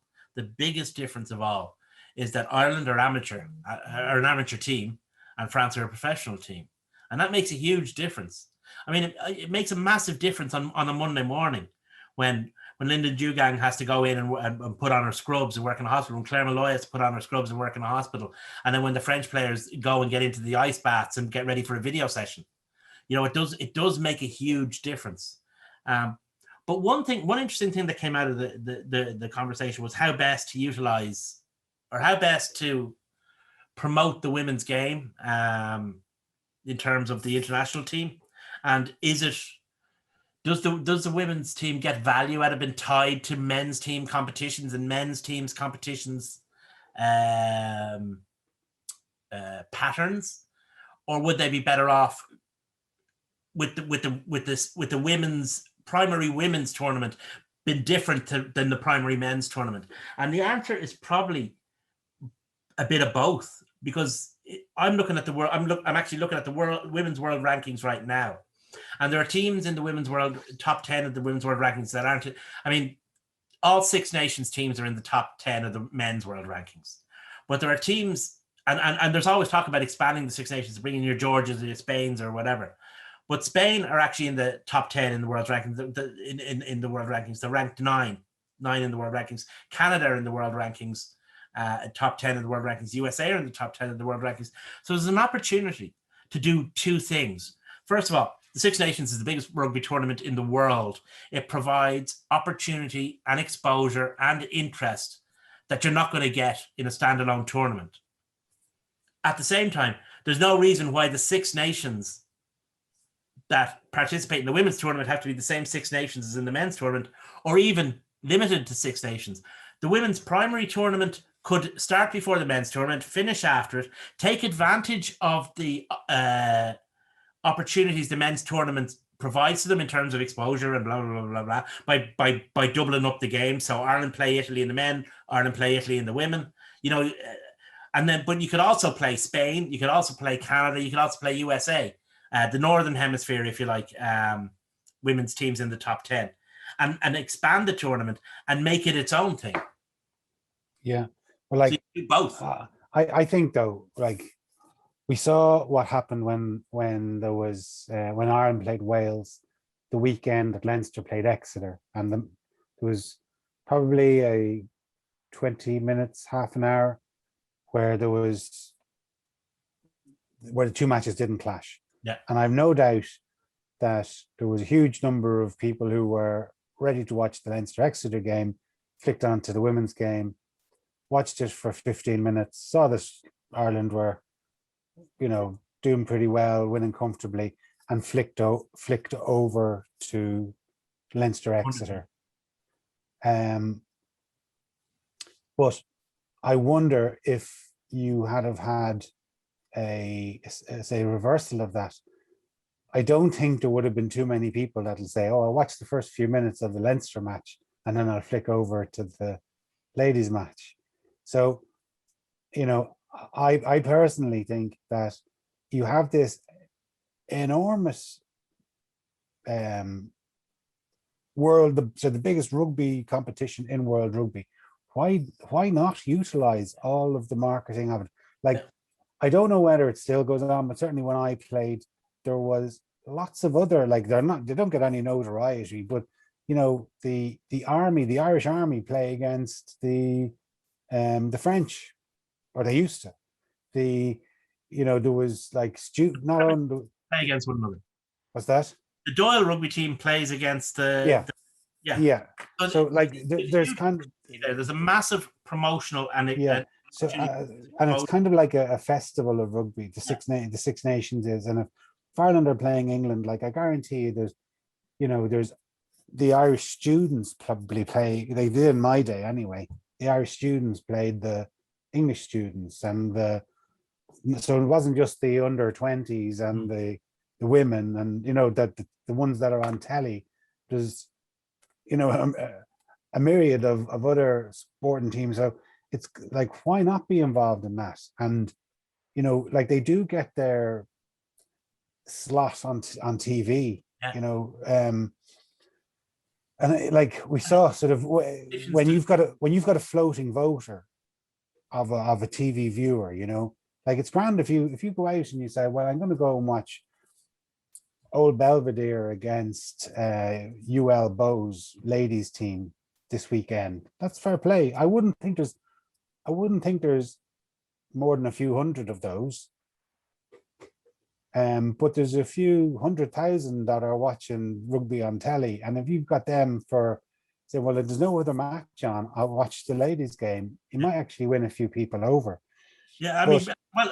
is that Ireland are an amateur team, and France are a professional team, and that makes a huge difference. I mean, it makes a massive difference on a Monday morning when Linda Dugang has to go in and put on her scrubs and work in a hospital, and Claire Malloy has to put on her scrubs and work in a hospital, and then when the French players go and get into the ice baths and get ready for a video session, it does make a huge difference. But one interesting thing that came out of the conversation was how best to utilize, or how best to promote the women's game in terms of the international team. And does the women's team get value out of being tied to men's team competitions and men's teams competitions patterns, or would they be better off with the women's primary women's tournament been different than the primary men's tournament? And the answer is probably a bit of both, because I'm looking at the world. I'm actually looking at the women's world rankings right now, and there are teams in the women's world top 10 of the women's world rankings that aren't. I mean, all Six Nations teams are in the top 10 of the men's world rankings, but there are teams, and there's always talk about expanding the Six Nations, bringing your Georgias or your Spains or whatever. But Spain are actually in the top 10 in the world rankings. In the world rankings, they're ranked nine in the world rankings. Canada are in the world rankings. Top 10 of the world rankings. USA are in the top 10 of the world rankings. So there's an opportunity to do two things. First of all, the Six Nations is the biggest rugby tournament in the world. It provides opportunity and exposure and interest that you're not going to get in a standalone tournament. At the same time, there's no reason why the Six Nations that participate in the women's tournament have to be the same Six Nations as in the men's tournament, or even limited to Six Nations. The women's primary tournament could start before the men's tournament, finish after it, take advantage of the opportunities the men's tournament provides to them in terms of exposure and blah, blah, blah, blah, blah, by doubling up the game. So Ireland play Italy in the men, Ireland play Italy in the women, and then, but you could also play Spain, you could also play Canada, you could also play USA, the Northern Hemisphere, if you like, women's teams in the top 10, and expand the tournament and make it its own thing. Yeah. Well, like, so you do both. I think though, like, we saw what happened when there was when Ireland played Wales the weekend that Leinster played Exeter, and there was probably a 20 minutes, half an hour where the two matches didn't clash. Yeah. And I've no doubt that there was a huge number of people who were ready to watch the Leinster Exeter game, flicked onto the women's game, watched it for 15 minutes, saw that Ireland were, doing pretty well, winning comfortably, and flicked over to Leinster Exeter. But I wonder if you have had a reversal of that. I don't think there would have been too many people that'll say, "Oh, I'll watch the first few minutes of the Leinster match and then I'll flick over to the ladies' match." So, I personally think that you have this enormous the biggest rugby competition in world rugby. Why not utilize all of the marketing of it? Like, I don't know whether it still goes on, but certainly when I played, there was lots of other, like, they don't get any notoriety, but the Irish Army play against the French, or they used to. There was like not on play against one another. What's that? The Doyle rugby team plays against the yeah. So like there's kind of there's a massive promotional and so and it's kind of like a festival of rugby. The Six Nations is, and if Ireland are playing England, like, I guarantee you there's the Irish students probably play. They did in my day anyway. The Irish students played the English students, and so it wasn't just the under 20s and the the women, and that the ones that are on telly, there's a myriad of other sporting teams. So it's like, why not be involved in that? And like, they do get their slot on TV. Yeah. And like we saw, sort of when you've got a floating voter of a TV viewer, like, it's grand if you go out and you say, well, I'm going to go and watch Old Belvedere against UL Bowes ladies team this weekend. That's fair play. I wouldn't think there's more than a few hundred of those. But there's a few 100,000 that are watching rugby on telly, and if you've got them for, say, well, if there's no other match on, I'll watch the ladies' game, you might actually win a few people over. Yeah, I mean, well,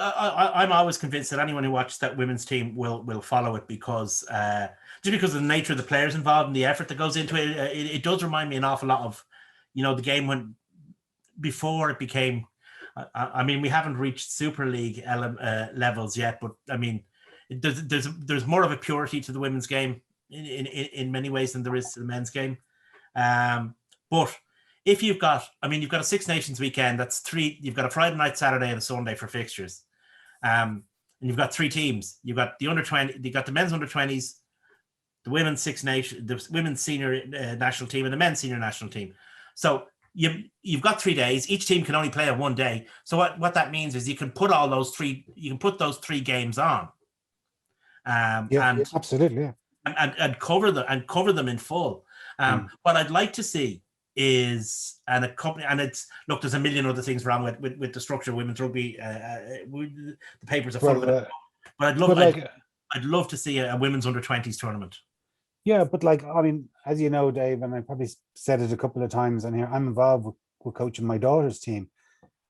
I'm always convinced that anyone who watches that women's team will follow it, because just because of the nature of the players involved and the effort that goes into it. It does remind me an awful lot of, the game when before it became. I mean, we haven't reached Super League levels yet, but I mean, there's more of a purity to the women's game in many ways than there is to the men's game. But if you've got a Six Nations weekend, that's three. You've got a Friday night, Saturday, and a Sunday for fixtures, and you've got three teams. You've got the under-20, you got the men's under-20s, the women's Six Nation, the women's senior national team, and the men's senior national team. So you've got 3 days. Each team can only play on one day. So what that means is you can put those three games on. Absolutely, yeah. And cover them in full. What I'd like to see is there's a million other things wrong with the structure of women's rugby. The papers are full of it. But I'd love to see a women's under-20s tournament. Yeah, but like, I mean, as you know, Dave, and I probably said it a couple of times in here, I'm involved with coaching my daughter's team.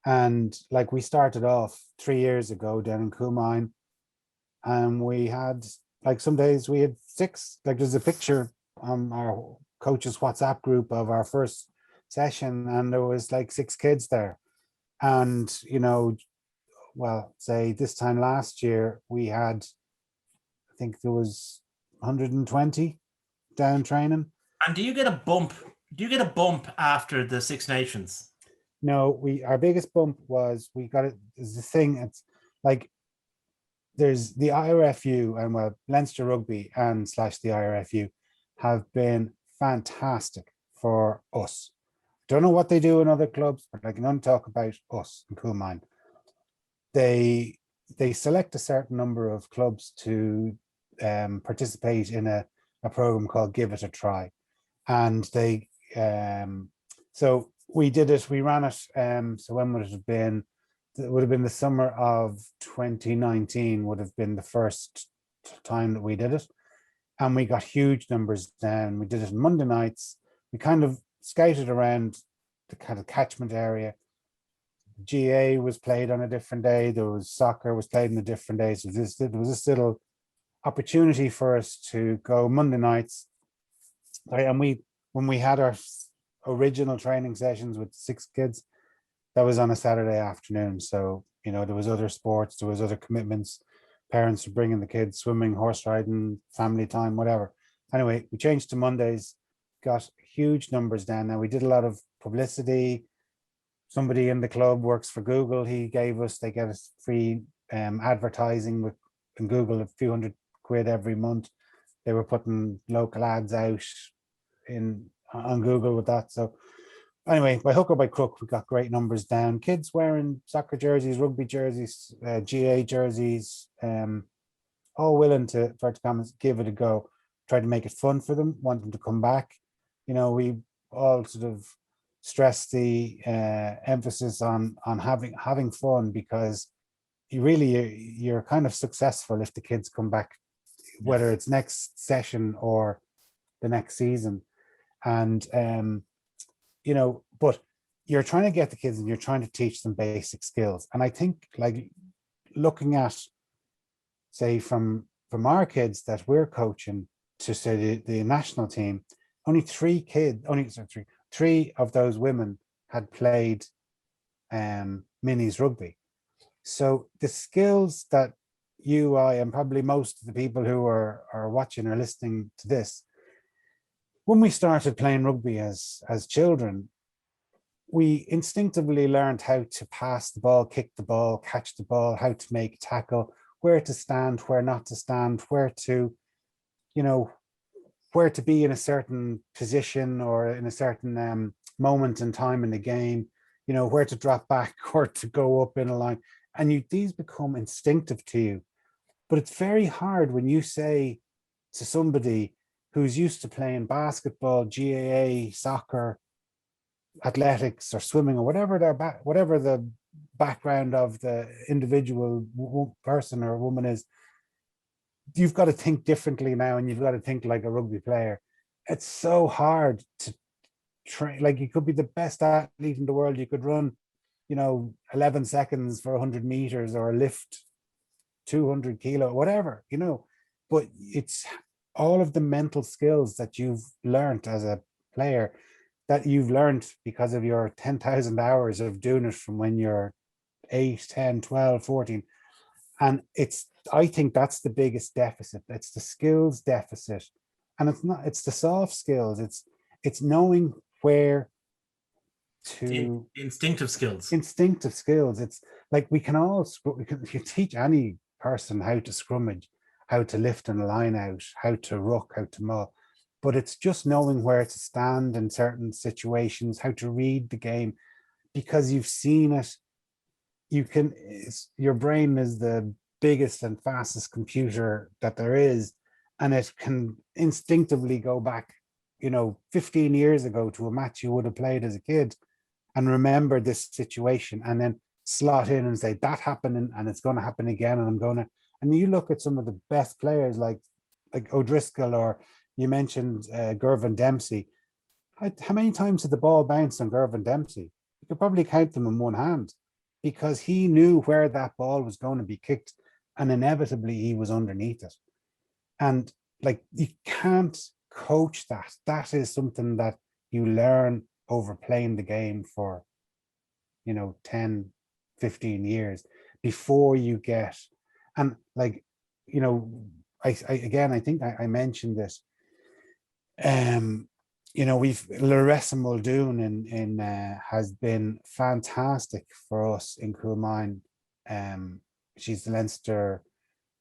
And like, we started off 3 years ago down in Coomine, and we had, like, some days we had 6, like, there's a picture on our coaches WhatsApp group of our first session, and there was like 6 kids there. And, well, say this time last year, we had, I think there was 120 down training. And do you get a bump after the Six Nations? No, our biggest bump was we got it. Is the thing. It's like, there's the IRFU, and well, Leinster Rugby and / the IRFU have been fantastic for us. Don't know what they do in other clubs, but I can only talk about us in Coomine. They select a certain number of clubs to participate in a program called Give It a Try, and they so we did it. We ran it. So when would it have been? It would have been the summer of 2019. Would have been the first time that we did it, and we got huge numbers down. We did it on Monday nights. We kind of scouted around the kind of catchment area. GA was played on a different day. There was soccer was played on a different day. So there was this little opportunity for us to go Monday nights. And when we had our original training sessions with 6 kids, that was on a Saturday afternoon. So, there was other sports, there was other commitments. Parents were bringing the kids swimming, horse riding, family time, whatever. Anyway, we changed to Mondays, got huge numbers down. Now, we did a lot of publicity. Somebody in the club works for Google. They gave us free advertising in Google, a few £100 every month. They were putting local ads out on Google with that. So anyway, by hook or by crook, we got great numbers down. Kids wearing soccer jerseys, rugby jerseys, GA jerseys, all willing to give it a go. Try to make it fun for them, want them to come back. We all sort of stress the emphasis on having fun, because you're kind of successful if the kids come back, whether it's next session or the next season. And but you're trying to get the kids and you're trying to teach them basic skills. And I think, like, looking at, say, from our kids that we're coaching to, say, the national team, only 3 of those women had played minis rugby. So the skills that you, I, and probably most of the people who are watching or listening to this, when we started playing rugby as children, we instinctively learned how to pass the ball, kick the ball, catch the ball, how to make a tackle, where to stand, where not to stand, where to, you know, where to be in a certain position or in a certain moment in time in the game, you know, where to drop back or to go up in a line. And these become instinctive to you. But it's very hard when you say to somebody who's used to playing basketball, GAA, soccer, athletics or swimming or whatever whatever the background of the individual person or woman is, you've got to think differently now, and you've got to think like a rugby player. It's so hard to train. Like, you could be the best athlete in the world, you could run, you know, 11 seconds for 100 meters or lift 200 kilo, whatever, you know, but it's all of the mental skills that you've learned as a player, that you've learned because of your 10,000 hours of doing it from when you're 8, 10, 12, 14. And I think that's the biggest deficit. It's the skills deficit. And it's the soft skills. It's knowing where to. Instinctive skills. Instinctive skills. It's like we can you teach any person how to scrummage, how to lift in a line out, how to ruck, how to maul. But it's just knowing where to stand in certain situations, how to read the game, because you've seen it. Your brain is the biggest and fastest computer that there is, and it can instinctively go back, you know, 15 years ago to a match you would have played as a kid and remember this situation, and then slot in and say that happened and it's going to happen again, and you look at some of the best players like O'Driscoll, or you mentioned Gervin Dempsey. How many times did the ball bounce on Gervin Dempsey? You could probably count them in one hand, because he knew where that ball was going to be kicked, and inevitably he was underneath it. And like, you can't coach that. That is something that you learn over playing the game for, you know, 10, 15 years before you get, and like, you know, I think I mentioned this. You know, Larissa Muldoon has been fantastic for us in Coolmine. She's the Leinster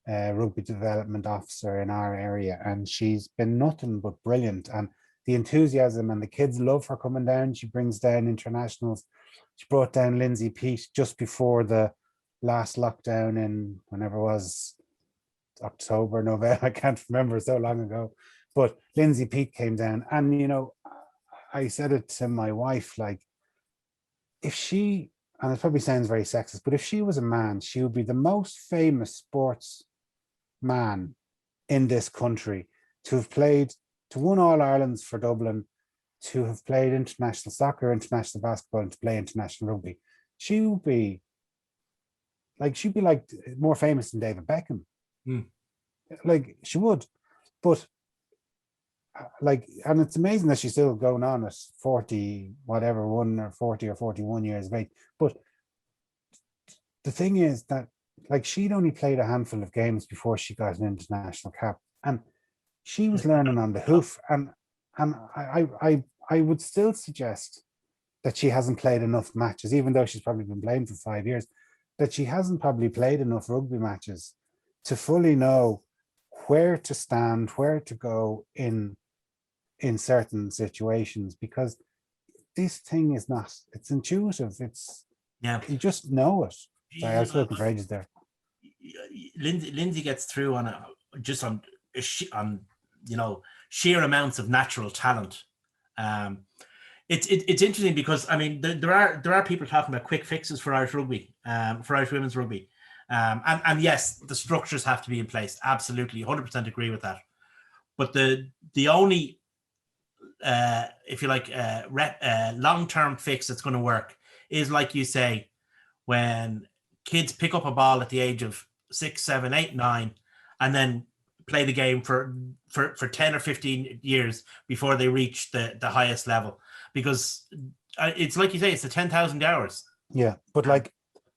Rugby Development Officer in our area, and she's been nothing but brilliant. And the enthusiasm, and the kids love her coming down. She brings down internationals. She brought down Lindsay Peat just before the last lockdown in whenever it was, October, November, I can't remember, so long ago. But Lindsay Peat came down, and, you know, I said it to my wife, like, if she, and it probably sounds very sexist, but if she was a man, she would be the most famous sports man in this country, to have won All Irelands for Dublin, to have played international soccer, international basketball, and to play international rugby. She'd be like more famous than David Beckham. Like, she would. But like, and it's amazing that she's still going on at 40, whatever, 1 or 40 or 41 years of age. But the thing is that, like, she'd only played a handful of games before she got an international cap, and she was learning on the hoof. And I would still suggest that she hasn't played enough matches, even though she's probably been playing for 5 years, that she hasn't probably played enough rugby matches to fully know where to stand, where to go in certain situations, because this thing is not, it's intuitive. You just know it. Sorry, I was looking for ages there. Lindsay gets through on you know, sheer amounts of natural talent. It's interesting because, I mean, there are people talking about quick fixes for Irish rugby, for Irish women's rugby, and yes, the structures have to be in place. Absolutely, 100% agree with that. But the only if you like, long-term fix that's going to work is, like you say, when kids pick up a ball at the age of 6, 7, 8, 9, and then play the game for 10 or 15 years before they reach the highest level. Because it's like you say, it's the 10,000 hours. Yeah, but like,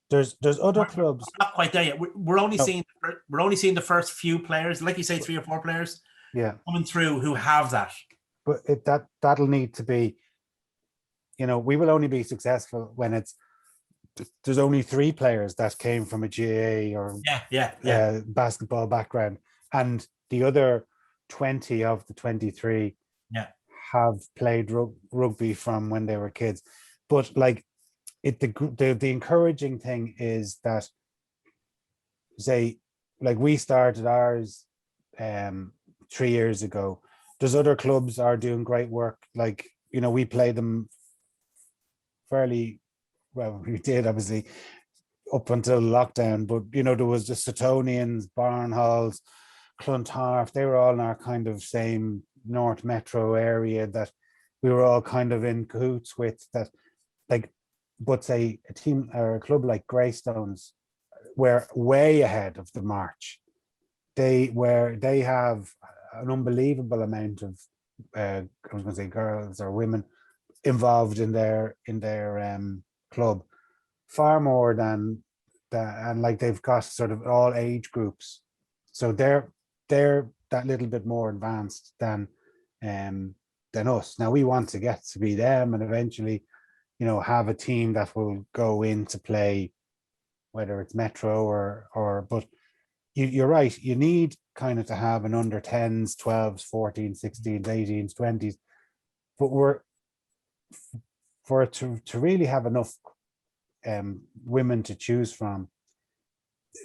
there's other clubs. We're not quite there yet. We're only No. seeing the first few players, like you say, 3 or 4 players Yeah, coming through who have that. but that'll need to be, we will only be successful when there's only 3 players that came from a GAA or Yeah. basketball background, and the other 20 of the 23 have played rugby from when they were kids. But like the encouraging thing is that, say, like we started ours 3 years ago. There's other clubs are doing great work. Like, we play them fairly well. We did, obviously, up until lockdown, but there was the Suttonians, Barnhalls, Clontarf. They were all in our kind of same North Metro area that we were all kind of in cahoots with. That, like, but say a team or a club like Greystones were way ahead of the march. They have an unbelievable amount of I was going to say girls or women involved in their club, far more than that, and like they've got sort of all age groups, so they're that little bit more advanced than us. Now we want to get to be them, and eventually, have a team that will go in to play, whether it's Metro or. But you're right. You need kind of to have an under 10s, 12s, 14s, 16s, 18s, 20s, but for it to really have enough women to choose from,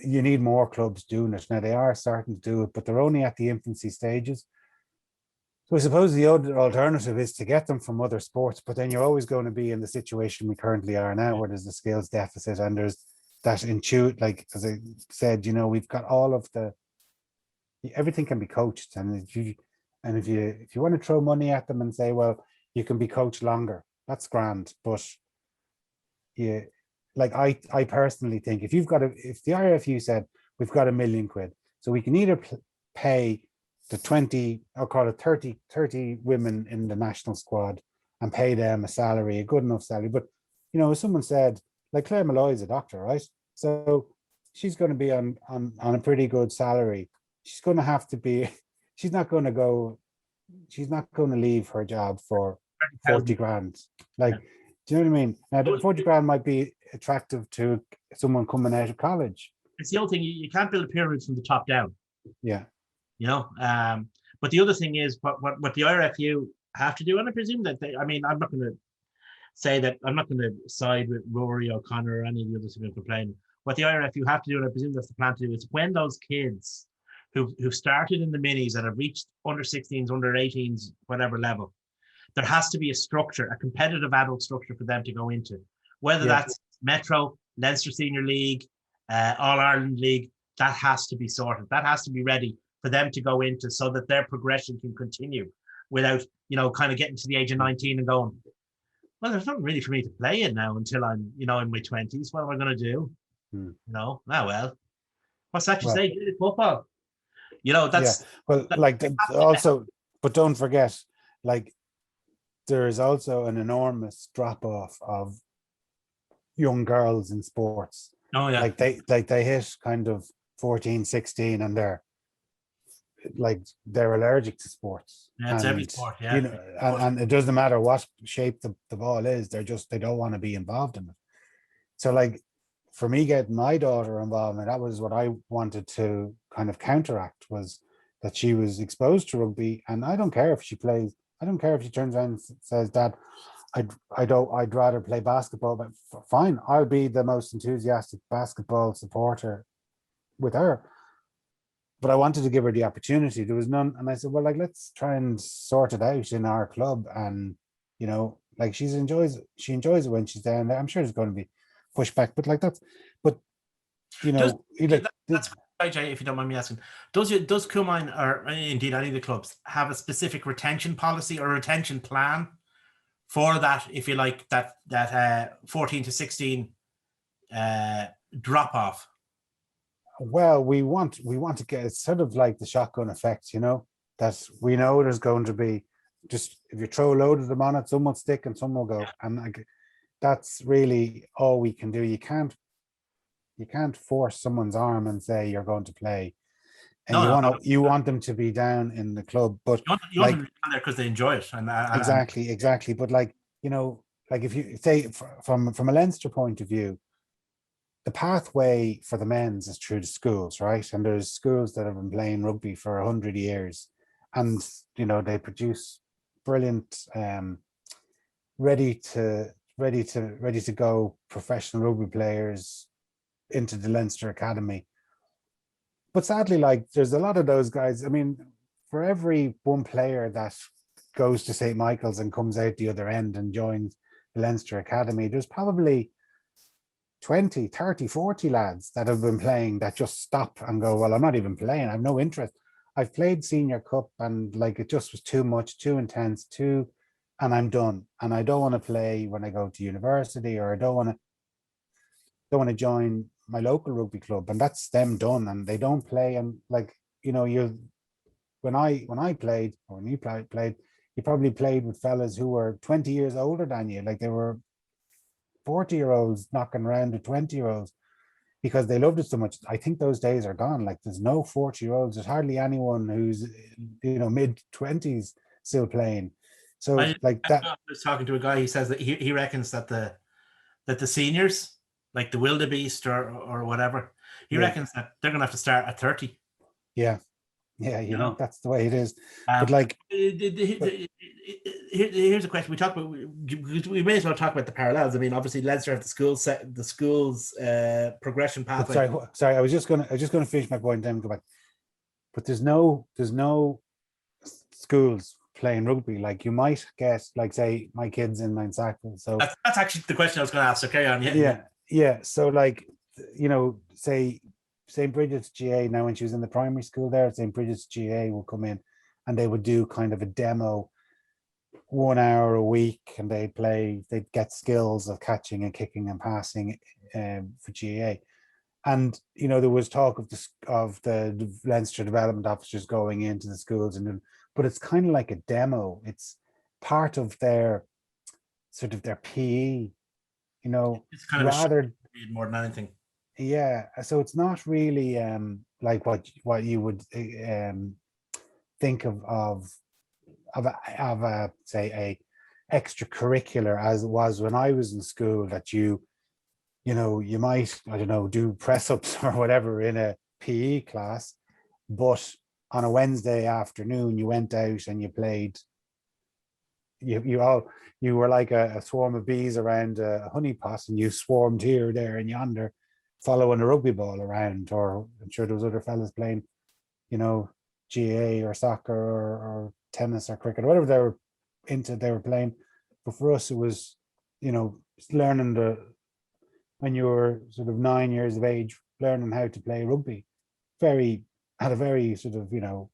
you need more clubs doing it. Now they are starting to do it, but they're only at the infancy stages. So I suppose the other alternative is to get them from other sports, but then you're always going to be in the situation we currently are now, where there's the skills deficit and there's that like, as I said, we've got all of everything can be coached, and if you want to throw money at them and say, well, you can be coached longer, that's grand. But like I personally think if the IRFU said we've got £1 million, so we can either pay the 20, I'll call it 30 women in the national squad and pay them a good enough salary. But if someone said, like, Claire Malloy is a doctor, right? So she's going to be on a pretty good salary. She's going to have to be, she's not going to leave her job for 40 grand. Like, do you know what I mean? Now, the 40 grand might be attractive to someone coming out of college. It's the old thing, you can't build a pyramid from the top down. Yeah. But the other thing is what the IRFU have to do, and I presume that I'm not going to say that, I'm not going to side with Rory O'Connor or any of the others who have been complaining. What the IRFU have to do, and I presume that's the plan to do, is when those kids who started in the minis and have reached under 16s, under 18s, whatever level, there has to be a structure, a competitive adult structure for them to go into, whether that's Metro, Leinster Senior League, All Ireland League. That has to be sorted. That has to be ready for them to go into, so that their progression can continue without, kind of getting to the age of 19 and going, well, there's nothing really for me to play in now until I'm, in my 20s. What am I going to do? Well, what's that you say? Do the football. That's well, like also, but don't forget, like, there is also an enormous drop off of young girls in sports. Oh yeah. Like they hit kind of 14, 16 and they're allergic to sports. Yeah, it's every sport, yeah. And it doesn't matter what shape the ball is, they don't want to be involved in it. So, like, for me, getting my daughter involved, and that was what I wanted to kind of counteract, was that she was exposed to rugby. And I don't care if she plays, I don't care if she turns around and says, Dad, I'd rather play basketball, but fine, I'll be the most enthusiastic basketball supporter with her. But I wanted to give her the opportunity. There was none, and I said, well, like, let's try and sort it out in our club. And like, she enjoys it when she's down there. I'm sure there's going to be pushback, but like that's, but that's right, Jay, if you don't mind me asking. Does Cummine, or indeed any of the clubs, have a specific retention policy or retention plan for that, if you like, that 14 to 16 drop off? Well, we want to get, it's sort of like the shotgun effect, that we know there's going to be, just if you throw a load of them on it, some will stick and some will go. And like, that's really all we can do. You can't You can't force someone's arm and say you're going to play, and No, no, you want them to be down in the club. But you want like, them to be down there because they enjoy it, and exactly. But like, you know, like if you say from a Leinster point of view, the pathway for the men's is through the schools, right? And there's schools that have been playing rugby for 100 years, and you know they produce brilliant, ready to go professional rugby players into the Leinster Academy. But sadly, like there's a lot of those guys. I mean, for every one player that goes to St. Michael's and comes out the other end and joins the Leinster Academy, there's probably 20, 30, 40 lads that have been playing that just stop and go, well, I'm not even playing. I have no interest. I've played senior cup and like it just was too much, too intense, and I'm done. And I don't want to play when I go to university, or I don't want to join my local rugby club. And that's them done. And they don't play. And like, you know, when I played, or when you played, you probably played with fellas who were 20 years older than you. Like they were 40-year-olds knocking around with 20-year-olds because they loved it so much. I think those days are gone. Like there's no 40-year-olds. There's hardly anyone who's, you know, mid-20s still playing. So like that. I was talking to a guy. He says that he reckons that the seniors, like the wildebeest or whatever, he reckons that they're gonna have to start at 30. Yeah, you know, that's the way it is. But like, here's a question. We may as well talk about the parallels. I mean, obviously Leinster have the schools progression pathway. Sorry, I was just gonna finish my point, then go back. But there's no schools playing rugby. Like you might get, like, say, my kids in Mount Sackville. So that's actually the question I was going to ask. So carry on. Yeah. So like, you know, say St. Bridget's GA, now when she was in the primary school there, St. Bridget's GA will come in and they would do kind of a demo 1 hour a week, and they'd get skills of catching and kicking and passing for GA. And you know, there was talk of the Leinster development officers going into the schools, but it's kind of like a demo. It's part of their sort of their PE, you know, it's kind of more than anything. Yeah, so it's not really like what you would think of a say a extracurricular as it was when I was in school, that you know, you might, I don't know, do press ups or whatever in a PE class, but on a Wednesday afternoon you went out and you played. You were like a swarm of bees around a honeypot, and you swarmed here, there, and yonder, following a rugby ball around. Or I'm sure there was other fellas playing, you know, GA or soccer or tennis or cricket, or whatever they were playing. But for us, it was, you know, learning when you were sort of 9 years of age, learning how to play rugby, at a very sort of, you know,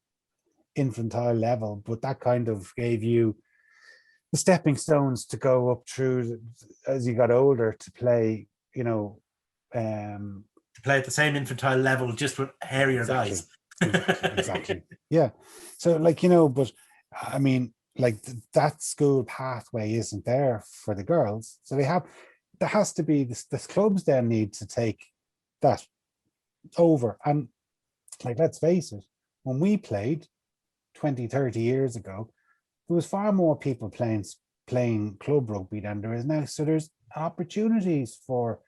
infantile level. But that kind of gave you the stepping stones to go up through as you got older to play, you know, to play at the same infantile level, just with hairier guys. Exactly. Yeah. So like, you know, but I mean, like that school pathway isn't there for the girls. So there has to be this clubs then need to take that over. And like, let's face it, when we played 20, 30 years ago, there was far more people playing club rugby than there is now. So there's opportunities for,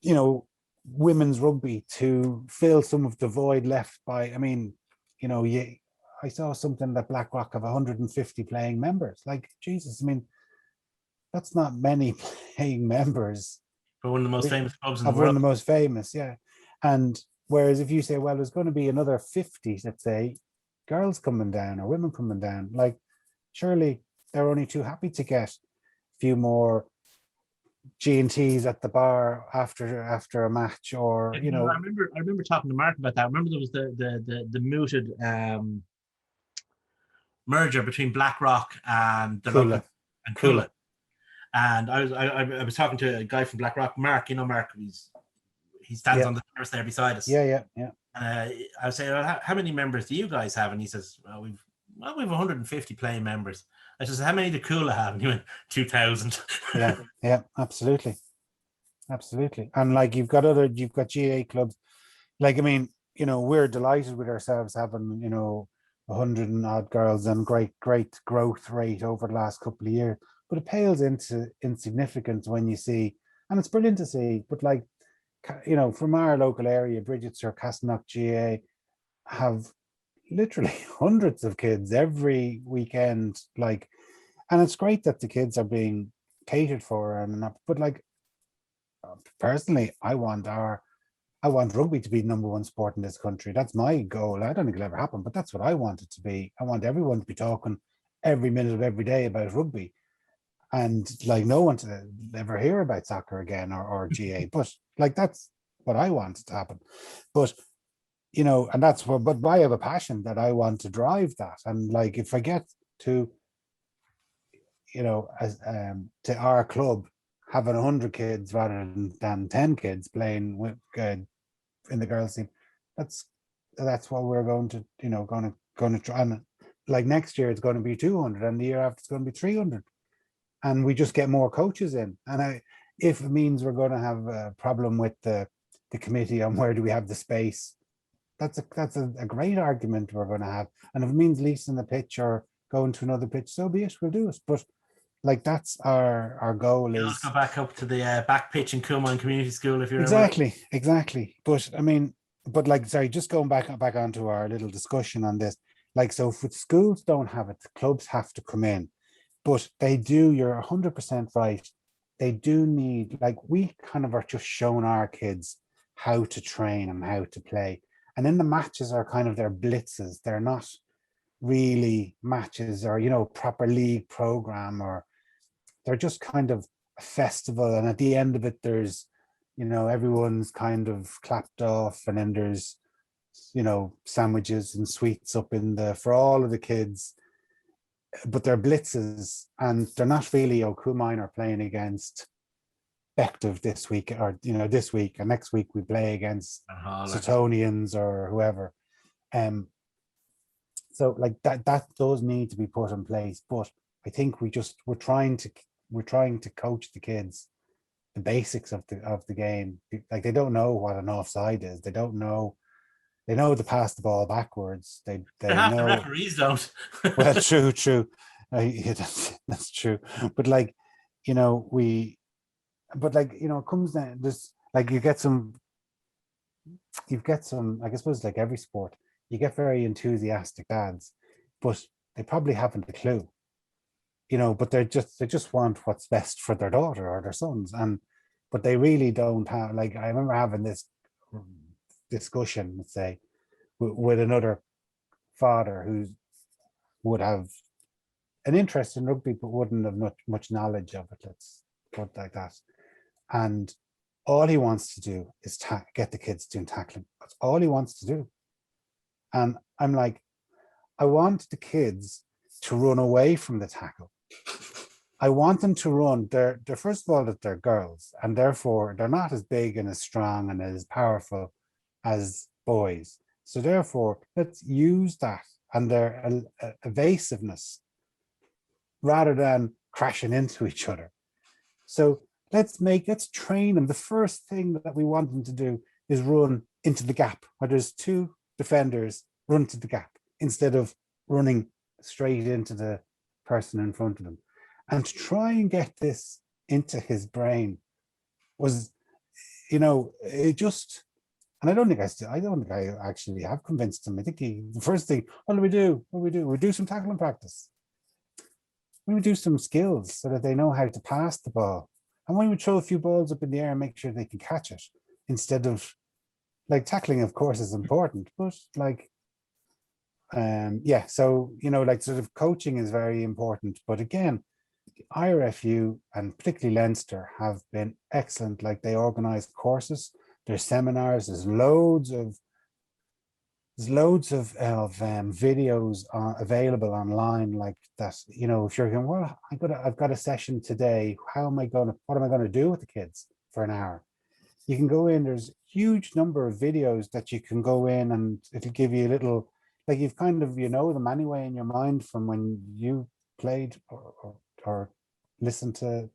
you know, women's rugby to fill some of the void left by, I mean, you know, I saw something that Blackrock have 150 playing members. Like, Jesus, I mean, that's not many playing members. For one of the most famous clubs in the world. One of the most famous, yeah. And whereas if you say, well, there's going to be another 50, let's say, girls coming down or women coming down, like, surely they're only too happy to get a few more G&Ts at the bar after a match, or, you know. I remember talking to Mark about that. I remember there was the mooted merger between Blackrock and the Coola. Coola. And I was talking to a guy from Blackrock, Mark. You know Mark, he stands on the terrace there beside us. Yeah. I was saying, well, how many members do you guys have? And he says, well, we've 150 playing members. I said, how many do Coola have? And he went, 2,000. Yeah, absolutely. Absolutely. And like you've got GA clubs. Like, I mean, we're delighted with ourselves having, 100 and odd girls and great growth rate over the last couple of years. But it pales into insignificance when you see, and it's brilliant to see, but like, from our local area, Bridget's or Castleknock GA have literally hundreds of kids every weekend. Like, and it's great that the kids are being catered for and not, but like, personally, I want rugby to be number one sport in this country. That's my goal. I don't think it'll ever happen, but that's what I want it to be. I want everyone to be talking every minute of every day about rugby, and like no one to ever hear about soccer again or GA. But like that's what I want to happen. But and that's what. But I have a passion that I want to drive that. And like if I get to as to our club having 100 kids rather than 10 kids playing with in the girls team, that's what we're going to going to try. And like next year it's going to be 200 and the year after it's going to be 300, and we just get more coaches in. And if it means we're going to have a problem with the committee on where do we have the space, that's a great argument we're going to have. And if it means leasing the pitch or going to another pitch, so be it, we'll do it. But like that's our goal You'll is go back up to the back pitch in Coolmine Community School if you're exactly. But I mean, but like, sorry, just going back onto our little discussion on this. Like, so if schools don't have it, the clubs have to come in, but they do. You're 100% right. They do need, like, we kind of are just showing our kids how to train and how to play, and then the matches are kind of their blitzes. They're not really matches or proper league program, or they're just kind of a festival, and at the end of it there's everyone's kind of clapped off, and then there's sandwiches and sweets up in the for all of the kids, but they're blitzes, and they're not really. Coolmine are playing against Bective this week, or this week, and next week we play against Suttonians or whoever. So like that does need to be put in place, but I think we're trying to coach the kids the basics of the game. Like, they don't know what an offside is. They don't know. They know to pass the ball backwards. They half know. the referees don't. Well, true. Yeah, that's true. But like, it comes down this, like you get some, like, I suppose like every sport, you get very enthusiastic dads, but they probably haven't a clue. But they just want what's best for their daughter or their sons, but they really don't have. Like, I remember having this discussion, let's say, with another father who would have an interest in rugby but wouldn't have much knowledge of it. Let's put it like that. And all he wants to do is get the kids doing tackling. That's all he wants to do. And I'm like, I want the kids to run away from the tackle. I want them to run. They're first of all, that they're girls, and therefore they're not as big and as strong and as powerful as boys. So therefore, let's use that and their evasiveness rather than crashing into each other. So let's train them. The first thing that we want them to do is run into the gap where there's two defenders, run to the gap instead of running straight into the person in front of them. And to try and get this into his brain was, it just, and I don't think I actually have convinced him. I think the first thing, what do we do? We do some tackling practice. We do some skills so that they know how to pass the ball. And when we throw a few balls up in the air and make sure they can catch it, instead of, like, tackling, of course, is important, but like, so, like, sort of coaching is very important. But again, the IRFU and particularly Leinster have been excellent. Like, they organize courses, there's seminars, there's loads of videos available online, like that. If you're going, well, I've got a session today, what am I going to do with the kids for an hour? You can go in, there's a huge number of videos that you can go in, and it'll give you a little, like, you've kind of, them anyway in your mind from when you played or listened to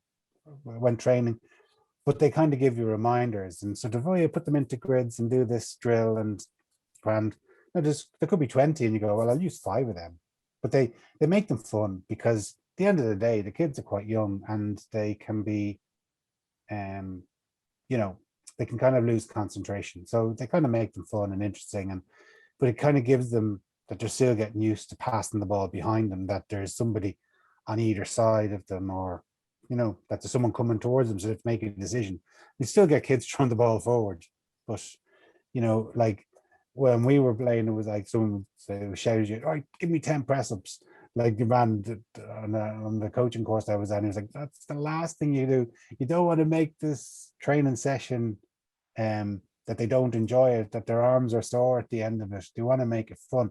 when training. but they kind of give you reminders and sort of, oh, you put them into grids and do this drill and grand. No, there could be 20 and you go, well, I'll use 5 of them. But they make them fun because at the end of the day, the kids are quite young and they can be, you know, they can kind of lose concentration. So they kind of make them fun and interesting. But it kind of gives them that they're still getting used to passing the ball behind them, that there's somebody on either side of them, or, you know, that there's someone coming towards them so they have to make a decision. You still get kids throwing the ball forward, but, you know, like when we were playing, it was like someone would shout you, all right, give me 10 press ups. Like the man on the coaching course I was at, he was like, that's the last thing you do. You don't want to make this training session that they don't enjoy it, that their arms are sore at the end of it. They want to make it fun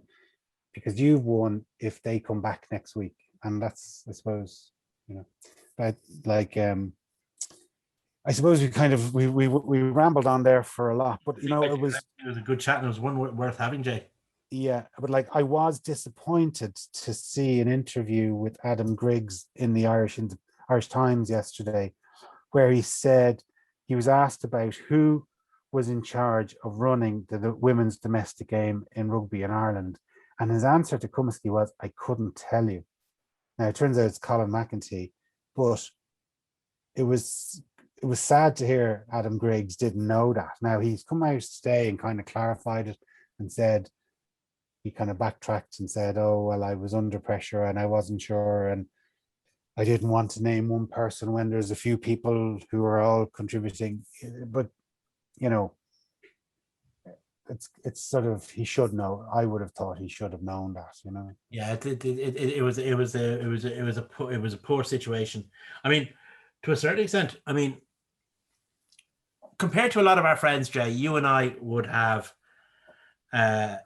because you've won if they come back next week. And that's, I suppose, you know, but like, I suppose we rambled on there for a lot, but you know, it was a good chat and it was one worth having, Jay. Yeah, but like I was disappointed to see an interview with Adam Griggs in the Irish Times yesterday, where he said he was asked about who was in charge of running the women's domestic game in rugby in Ireland, and his answer to Comiskey was, "I couldn't tell you." Now it turns out it's Colin McEntee, but it was sad to hear Adam Griggs didn't know that. Now he's come out today and kind of clarified it and said, he kind of backtracked and said, oh, well, I was under pressure and I wasn't sure. And I didn't want to name one person when there's a few people who are all contributing. But, you know, it's sort of, he should know. I would have thought he should have known that, you know. Yeah, it was a poor situation. I mean, to a certain extent, I mean, compared to a lot of our friends, Jay, you and I would have a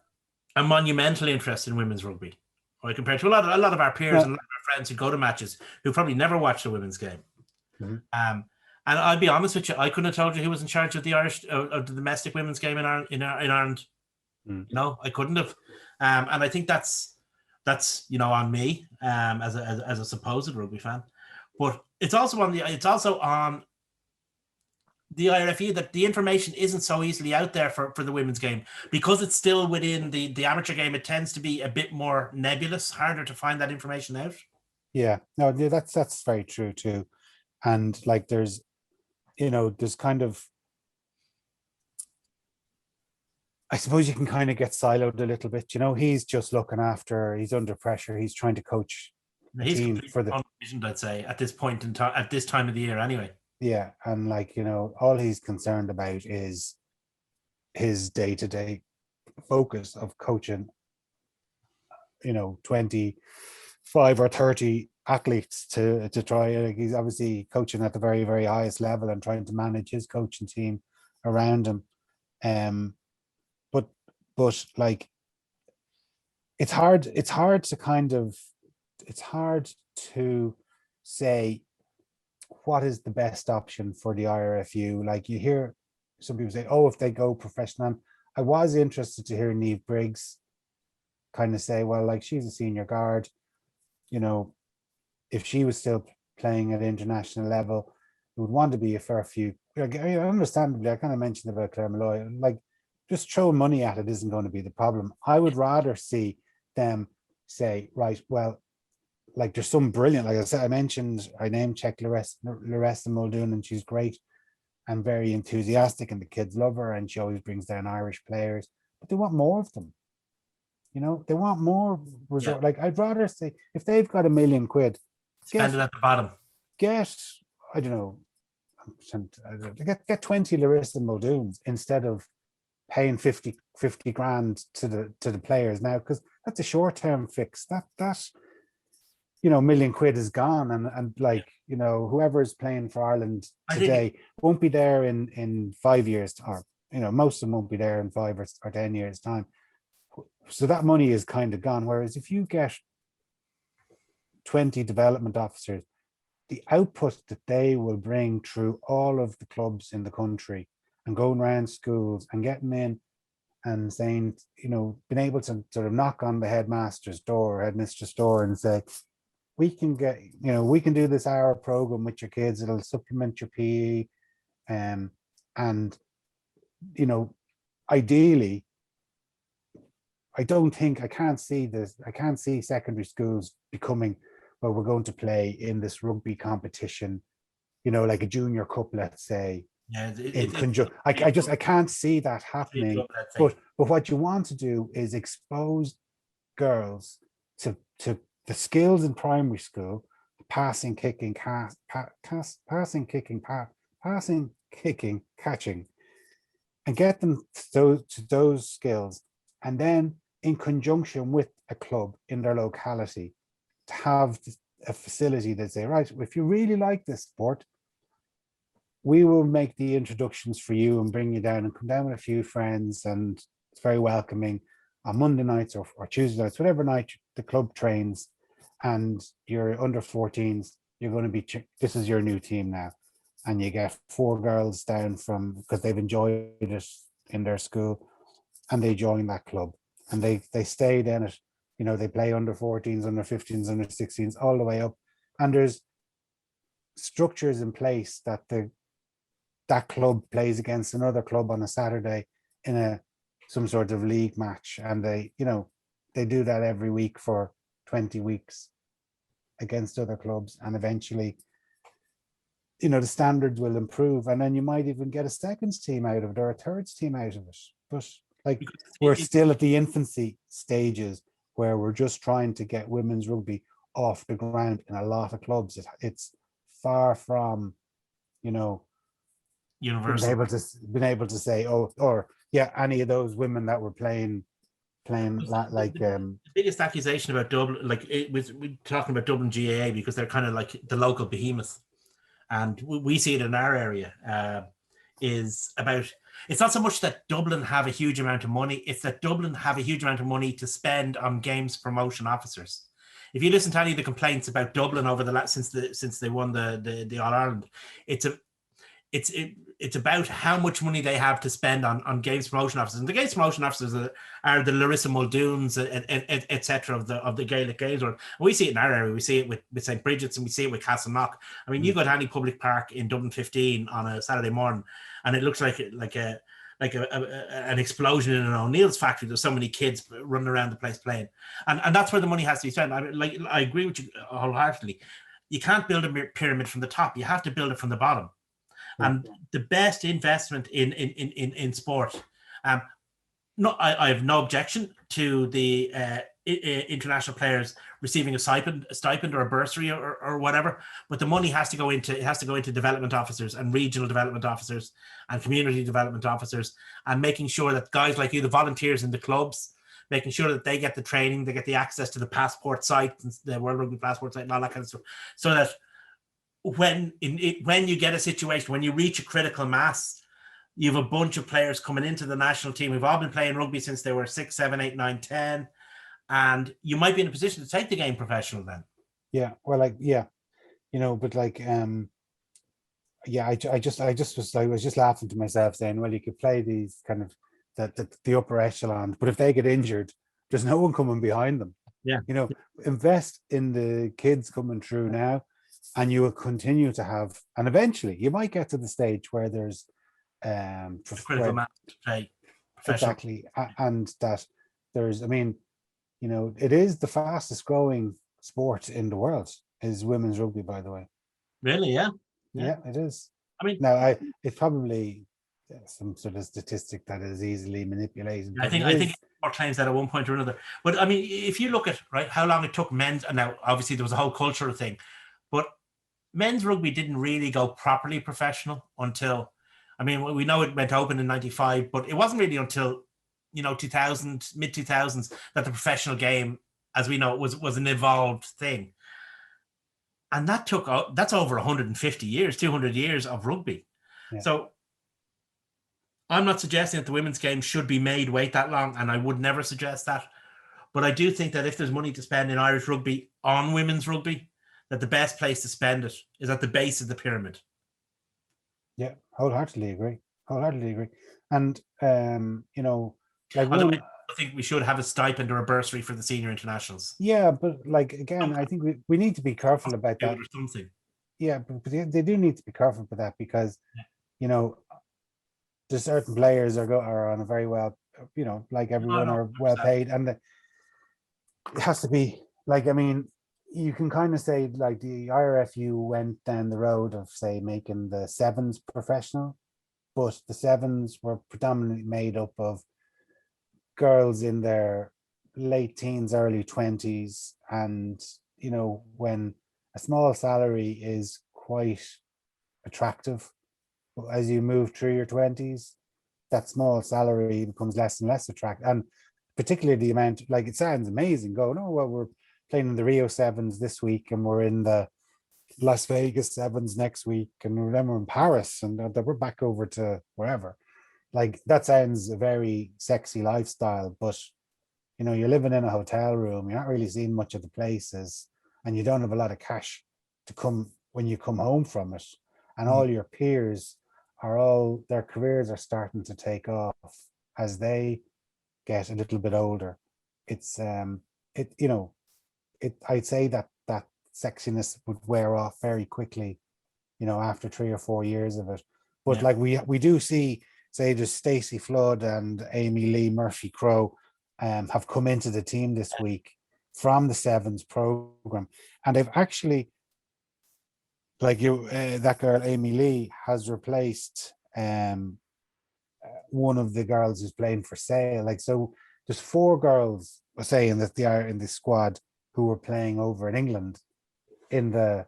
monumental interest in women's rugby, right? Compared to a lot of our peers and a lot of our friends who go to matches who probably never watched a women's game. Mm-hmm. And I'll be honest with you, I couldn't have told you who was in charge of the Irish of the domestic women's game in Ireland. Mm. You know, I couldn't have. And I think that's you know, on me as a supposed rugby fan, but it's also on the IRFU that the information isn't so easily out there for the women's game because it's still within the amateur game. It tends to be a bit more nebulous, harder to find that information out. Yeah, no, that's very true too. And like there's kind of, I suppose you can kind of get siloed a little bit. You know, he's just looking after, he's under pressure. He's trying to coach the team for the, I'd say at this point in time, at this time of the year anyway. Yeah, and like, you know, all he's concerned about is his day-to-day focus of coaching, you know, 25 or 30 athletes to try. Like, he's obviously coaching at the very, very highest level and trying to manage his coaching team around him. But like, it's hard to say what is the best option for the IRFU. Like, you hear some people say, oh, if they go professional. I was interested to hear Niamh Briggs kind of say, well, like, she's a senior guard, you know, if she was still playing at international level, it would want to be a fair few. Like, understandably, I kind of mentioned about Claire Malloy, like, just throwing money at it isn't going to be the problem. I would rather see them say, right, well, like, there's some brilliant, like I said, I name checked Larissa Muldoon, and she's great and very enthusiastic, and the kids love her, and she always brings down Irish players, but they want more of them. You know, they want more resort. Yeah. Like, I'd rather say, if they've got £1 million, spend it at the bottom. I don't know, get 20 Larissa Muldoons instead of paying 50 grand to the players now, because that's a short-term fix. That you know, £1 million is gone, and like, you know, whoever is playing for Ireland today won't be there in 5 years, or, you know, most of them won't be there in 5 or 10 years time. So that money is kind of gone. Whereas if you get 20 development officers, the output that they will bring through all of the clubs in the country and going around schools and getting in and saying, you know, being able to sort of knock on the headmaster's door, headmistress door, and say, we can do this hour program with your kids. It'll supplement your PE. And you know, ideally, I can't see secondary schools becoming, well, we're going to play in this rugby competition, you know, like a junior cup, let's say, Yeah, in conjunction. I can't see that happening. But what you want to do is expose girls to the skills in primary school, passing, kicking, passing, kicking, catching, and get them to those skills, and then in conjunction with a club in their locality to have a facility that say, right, if you really like this sport, we will make the introductions for you and bring you down and come down with a few friends, and it's very welcoming on Monday nights or Tuesday nights, whatever night the club trains, and you're under 14s, you're going to be, this is your new team now. And you get 4 girls down from, because they've enjoyed it in their school, and they join that club, and they stayed in it. You know, they play under 14s, under 15s, under 16s, all the way up. And there's structures in place that that club plays against another club on a Saturday in some sort of league match, and they do that every week for 20 weeks against other clubs, and eventually, you know, the standards will improve, and then you might even get a seconds team out of it or a thirds team out of it. But like, we're still at the infancy stages where we're just trying to get women's rugby off the ground in a lot of clubs. It's far from, you know, universal. Been able to say, oh, or yeah, any of those women that were playing like the biggest accusation about Dublin, like we're talking about Dublin GAA because they're kind of like the local behemoth, and we see it in our area, is about, it's not so much that Dublin have a huge amount of money, it's that Dublin have a huge amount of money to spend on games promotion officers. If you listen to any of the complaints about Dublin over the last, since they won the All Ireland, it's about how much money they have to spend on games promotion officers. And the games promotion officers are the Larissa Muldoons, etc. of the Gaelic Games. And we see it in our area. We see it with St. Bridget's, and we see it with Castleknock. I mean, you go to any public park in Dublin 15 on a Saturday morning, and it looks like an explosion in an O'Neill's factory. There's so many kids running around the place playing, and that's where the money has to be spent. I agree with you wholeheartedly. You can't build a pyramid from the top. You have to build it from the bottom. And the best investment in sport. I have no objection to the international players receiving a stipend or a bursary or whatever, but the money has to go into development officers and regional development officers and community development officers, and making sure that guys like you, the volunteers in the clubs, making sure that they get the training, they get the access to the passport site, the World Rugby passport site, and all that kind of stuff, so that when you get a situation, when you reach a critical mass, you have a bunch of players coming into the national team who've all been playing rugby since they were 6, 7, 8, 9, 10, and you might be in a position to take the game professional then. Yeah, well, like, yeah, you know, but like, yeah, I was just laughing to myself saying, well, you could play these kind of the upper echelon, but if they get injured, there's no one coming behind them. Yeah, you know, invest in the kids coming through now, and you will continue to have, and eventually you might get to the stage where there's critical mass to play exactly, and that there's, I mean, you know, it is the fastest growing sport in the world is women's rugby, by the way. Really? Yeah, it is. I mean, now it's probably some sort of statistic that is easily manipulated. I think more claims that at one point or another. But I mean, if you look at how long it took men's, and now obviously there was a whole cultural thing, but men's rugby didn't really go properly professional until, I mean, we know it went open in 95, but it wasn't really until, 2000, mid 2000s, that the professional game, as we know, was an evolved thing. And that's over 150 years, 200 years of rugby. Yeah. So I'm not suggesting that the women's game should be made wait that long, and I would never suggest that. But I do think that if there's money to spend in Irish rugby on women's rugby, that the best place to spend it is at the base of the pyramid. Yeah, wholeheartedly agree. And like, I think we should have a stipend or a bursary for the senior internationals. Yeah, but like, again, I think we need to be careful about that. Or something. Yeah, but they do need to be careful with that, because you know, there's certain players are on a very well, like everyone no, are well 100%. paid, and it has to be like, I mean, you can kind of say like the IRFU went down the road of, say, making the sevens professional, but the sevens were predominantly made up of girls in their late teens, early 20s. And, when a small salary is quite attractive, as you move through your 20s, that small salary becomes less and less attractive. And particularly the amount, like, it sounds amazing going, oh, well, we're playing in the Rio Sevens this week and we're in the Las Vegas Sevens next week, and then we're in Paris, and then we're back over to wherever. Like, that sounds a very sexy lifestyle, but you're living in a hotel room, you're not really seeing much of the places, and you don't have a lot of cash to come when you come home from it. And all your peers their careers are starting to take off as they get a little bit older. It's I'd say that sexiness would wear off very quickly, after 3 or 4 years of it. But like we do see, say, there's Stacey Flood and Amy Lee Murphy-Crowe have come into the team this week from the sevens program, and they've actually, like, that girl Amy Lee has replaced one of the girls who's playing for Sale. Like, so there's 4 girls, saying that they are in the squad, who were playing over in England in the,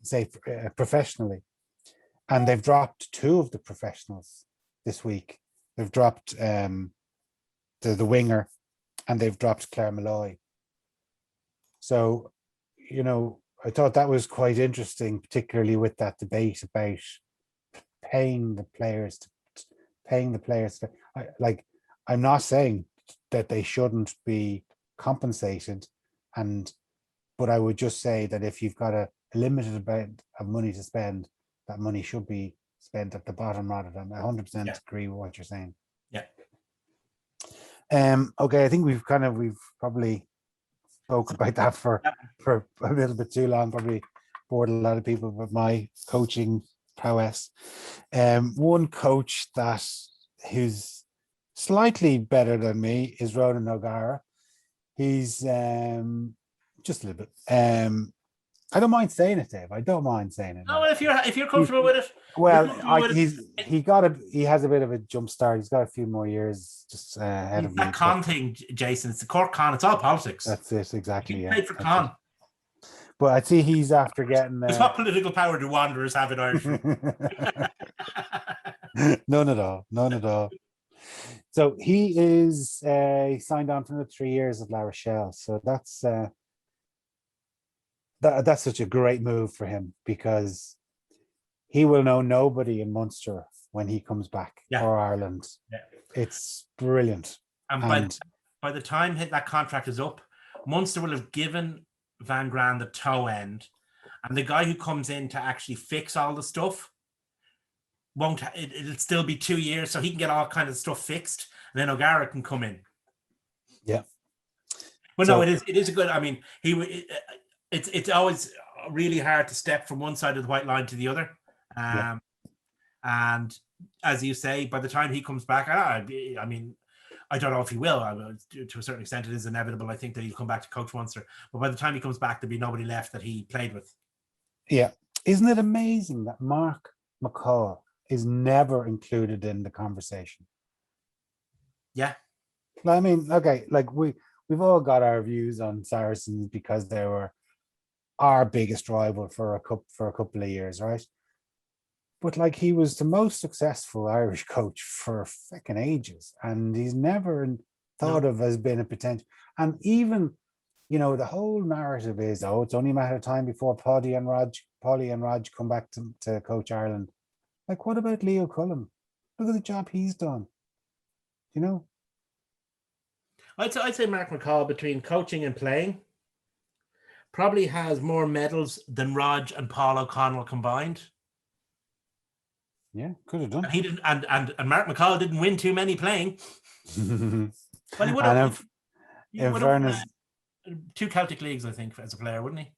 say, professionally, and they've dropped 2 of the professionals this week. They've dropped the winger, and they've dropped Claire Malloy. So, I thought that was quite interesting, particularly with that debate about paying the players. I'm not saying that they shouldn't be compensated, but I would just say that if you've got a limited amount of money to spend, that money should be spent at the bottom rather than. I 100% agree with what you're saying. Yeah. Okay, I think we've probably spoke about that for a little bit too long. Probably bored a lot of people with my coaching prowess. One coach who's slightly better than me is Ronan O'Gara. He's just a little bit. I don't mind saying it, Dave. I don't mind saying it. No, if you're comfortable with it. Well, he has a bit of a jump start. He's got a few more years just ahead of me. That Con thing, Jason. It's the Cork Con. It's all politics. That's it, exactly. He played for Con. But I see he's after getting. It's what political power do Wanderers have in Irish? None at all. So he is signed on for another 3 years at La Rochelle. So that's that's such a great move for him, because he will know nobody in Munster when he comes back, or Ireland. Yeah. It's brilliant. And by the time that contract is up, Munster will have given Van Graan the toe end, and the guy who comes in to actually fix all the stuff it'll still be 2 years, so he can get all kind of stuff fixed, and then O'Gara can come in. Yeah. But no, it is a good. I mean, it's always really hard to step from one side of the white line to the other. And as you say, by the time he comes back, I mean, I don't know if he will. To a certain extent, it is inevitable. I think that he'll come back to coach Munster. But by the time he comes back, there'll be nobody left that he played with. Yeah. Isn't it amazing that Mark McCall is never included in the conversation? Yeah. I mean, okay, like we've all got our views on Saracens because they were our biggest rival for a couple of years, right? But like, he was the most successful Irish coach for fucking ages, and he's never thought of as being a potential. And even, the whole narrative is, it's only a matter of time before Paddy and Rog come back to coach Ireland. Like, what about Leo Cullen? Look at the job he's done. I'd say Mark McCall, between coaching and playing, probably has more medals than Rog and Paul O'Connell combined. Yeah, could have done. And he didn't, and Mark McCall didn't win too many playing. Well, he would have. In fairness, 2 Celtic leagues, I think, as a player, wouldn't he?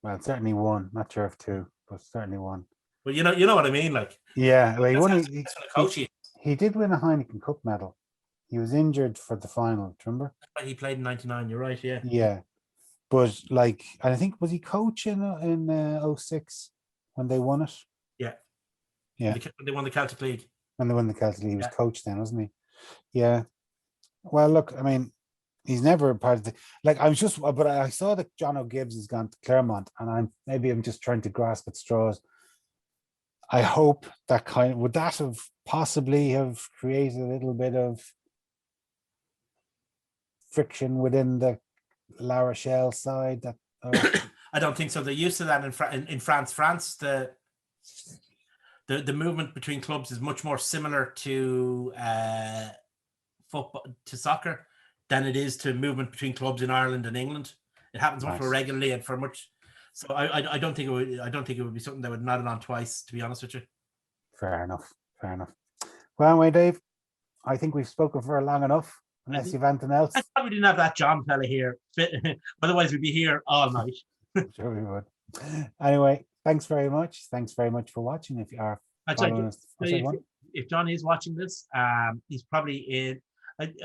Well, certainly one. Not sure if 2, but certainly one. But you know what I mean. Like Yeah, well, that's what a coach is. he did win a Heineken Cup medal. He was injured for the final. Do you remember? He played in '99. You're right. Yeah. Yeah, but like, I think was he coaching in 06 when they won it? Yeah. Yeah. They won the Celtic League. When they won the Celtic League, he was Yeah. coach then, wasn't he? Yeah. Well, look, I mean, he's never a part of the like. But I saw that John O'Gibbs has gone to Claremont, and I'm just trying to grasp at straws. I hope that would that have possibly have created a little bit of friction within the La Rochelle side that. I don't think so. They're used to that in France. France, the movement between clubs is much more similar to football, to soccer, than it is to movement between clubs in Ireland and England. It happens much more regularly and for much. So I don't think it would be something that would nod it on twice, to be honest with you. Fair enough. Well, anyway, Dave, I think we've spoken for long enough. Unless you've anything else. I probably didn't have that John fella here. Otherwise, we'd be here all night. Sure we would. Anyway, thanks very much. Thanks very much for watching. If you are following us, if John is watching this, he's probably in.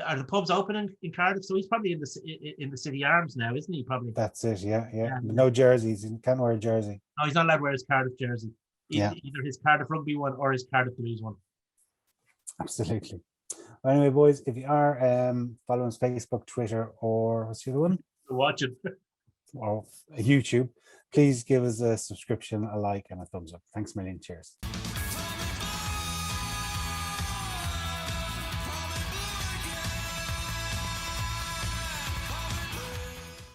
Are the pubs open in Cardiff? So he's probably in the City Arms now, isn't he? Probably. That's it. Yeah. No jerseys. He can't wear a jersey. No, he's not allowed to wear his Cardiff jersey. Either his Cardiff Rugby one or his Cardiff Blues one. Absolutely. Well, anyway, boys, if you are following us Facebook, Twitter, or what's the other one? Watching. Or YouTube, please give us a subscription, a like, and a thumbs up. Thanks a million. Cheers.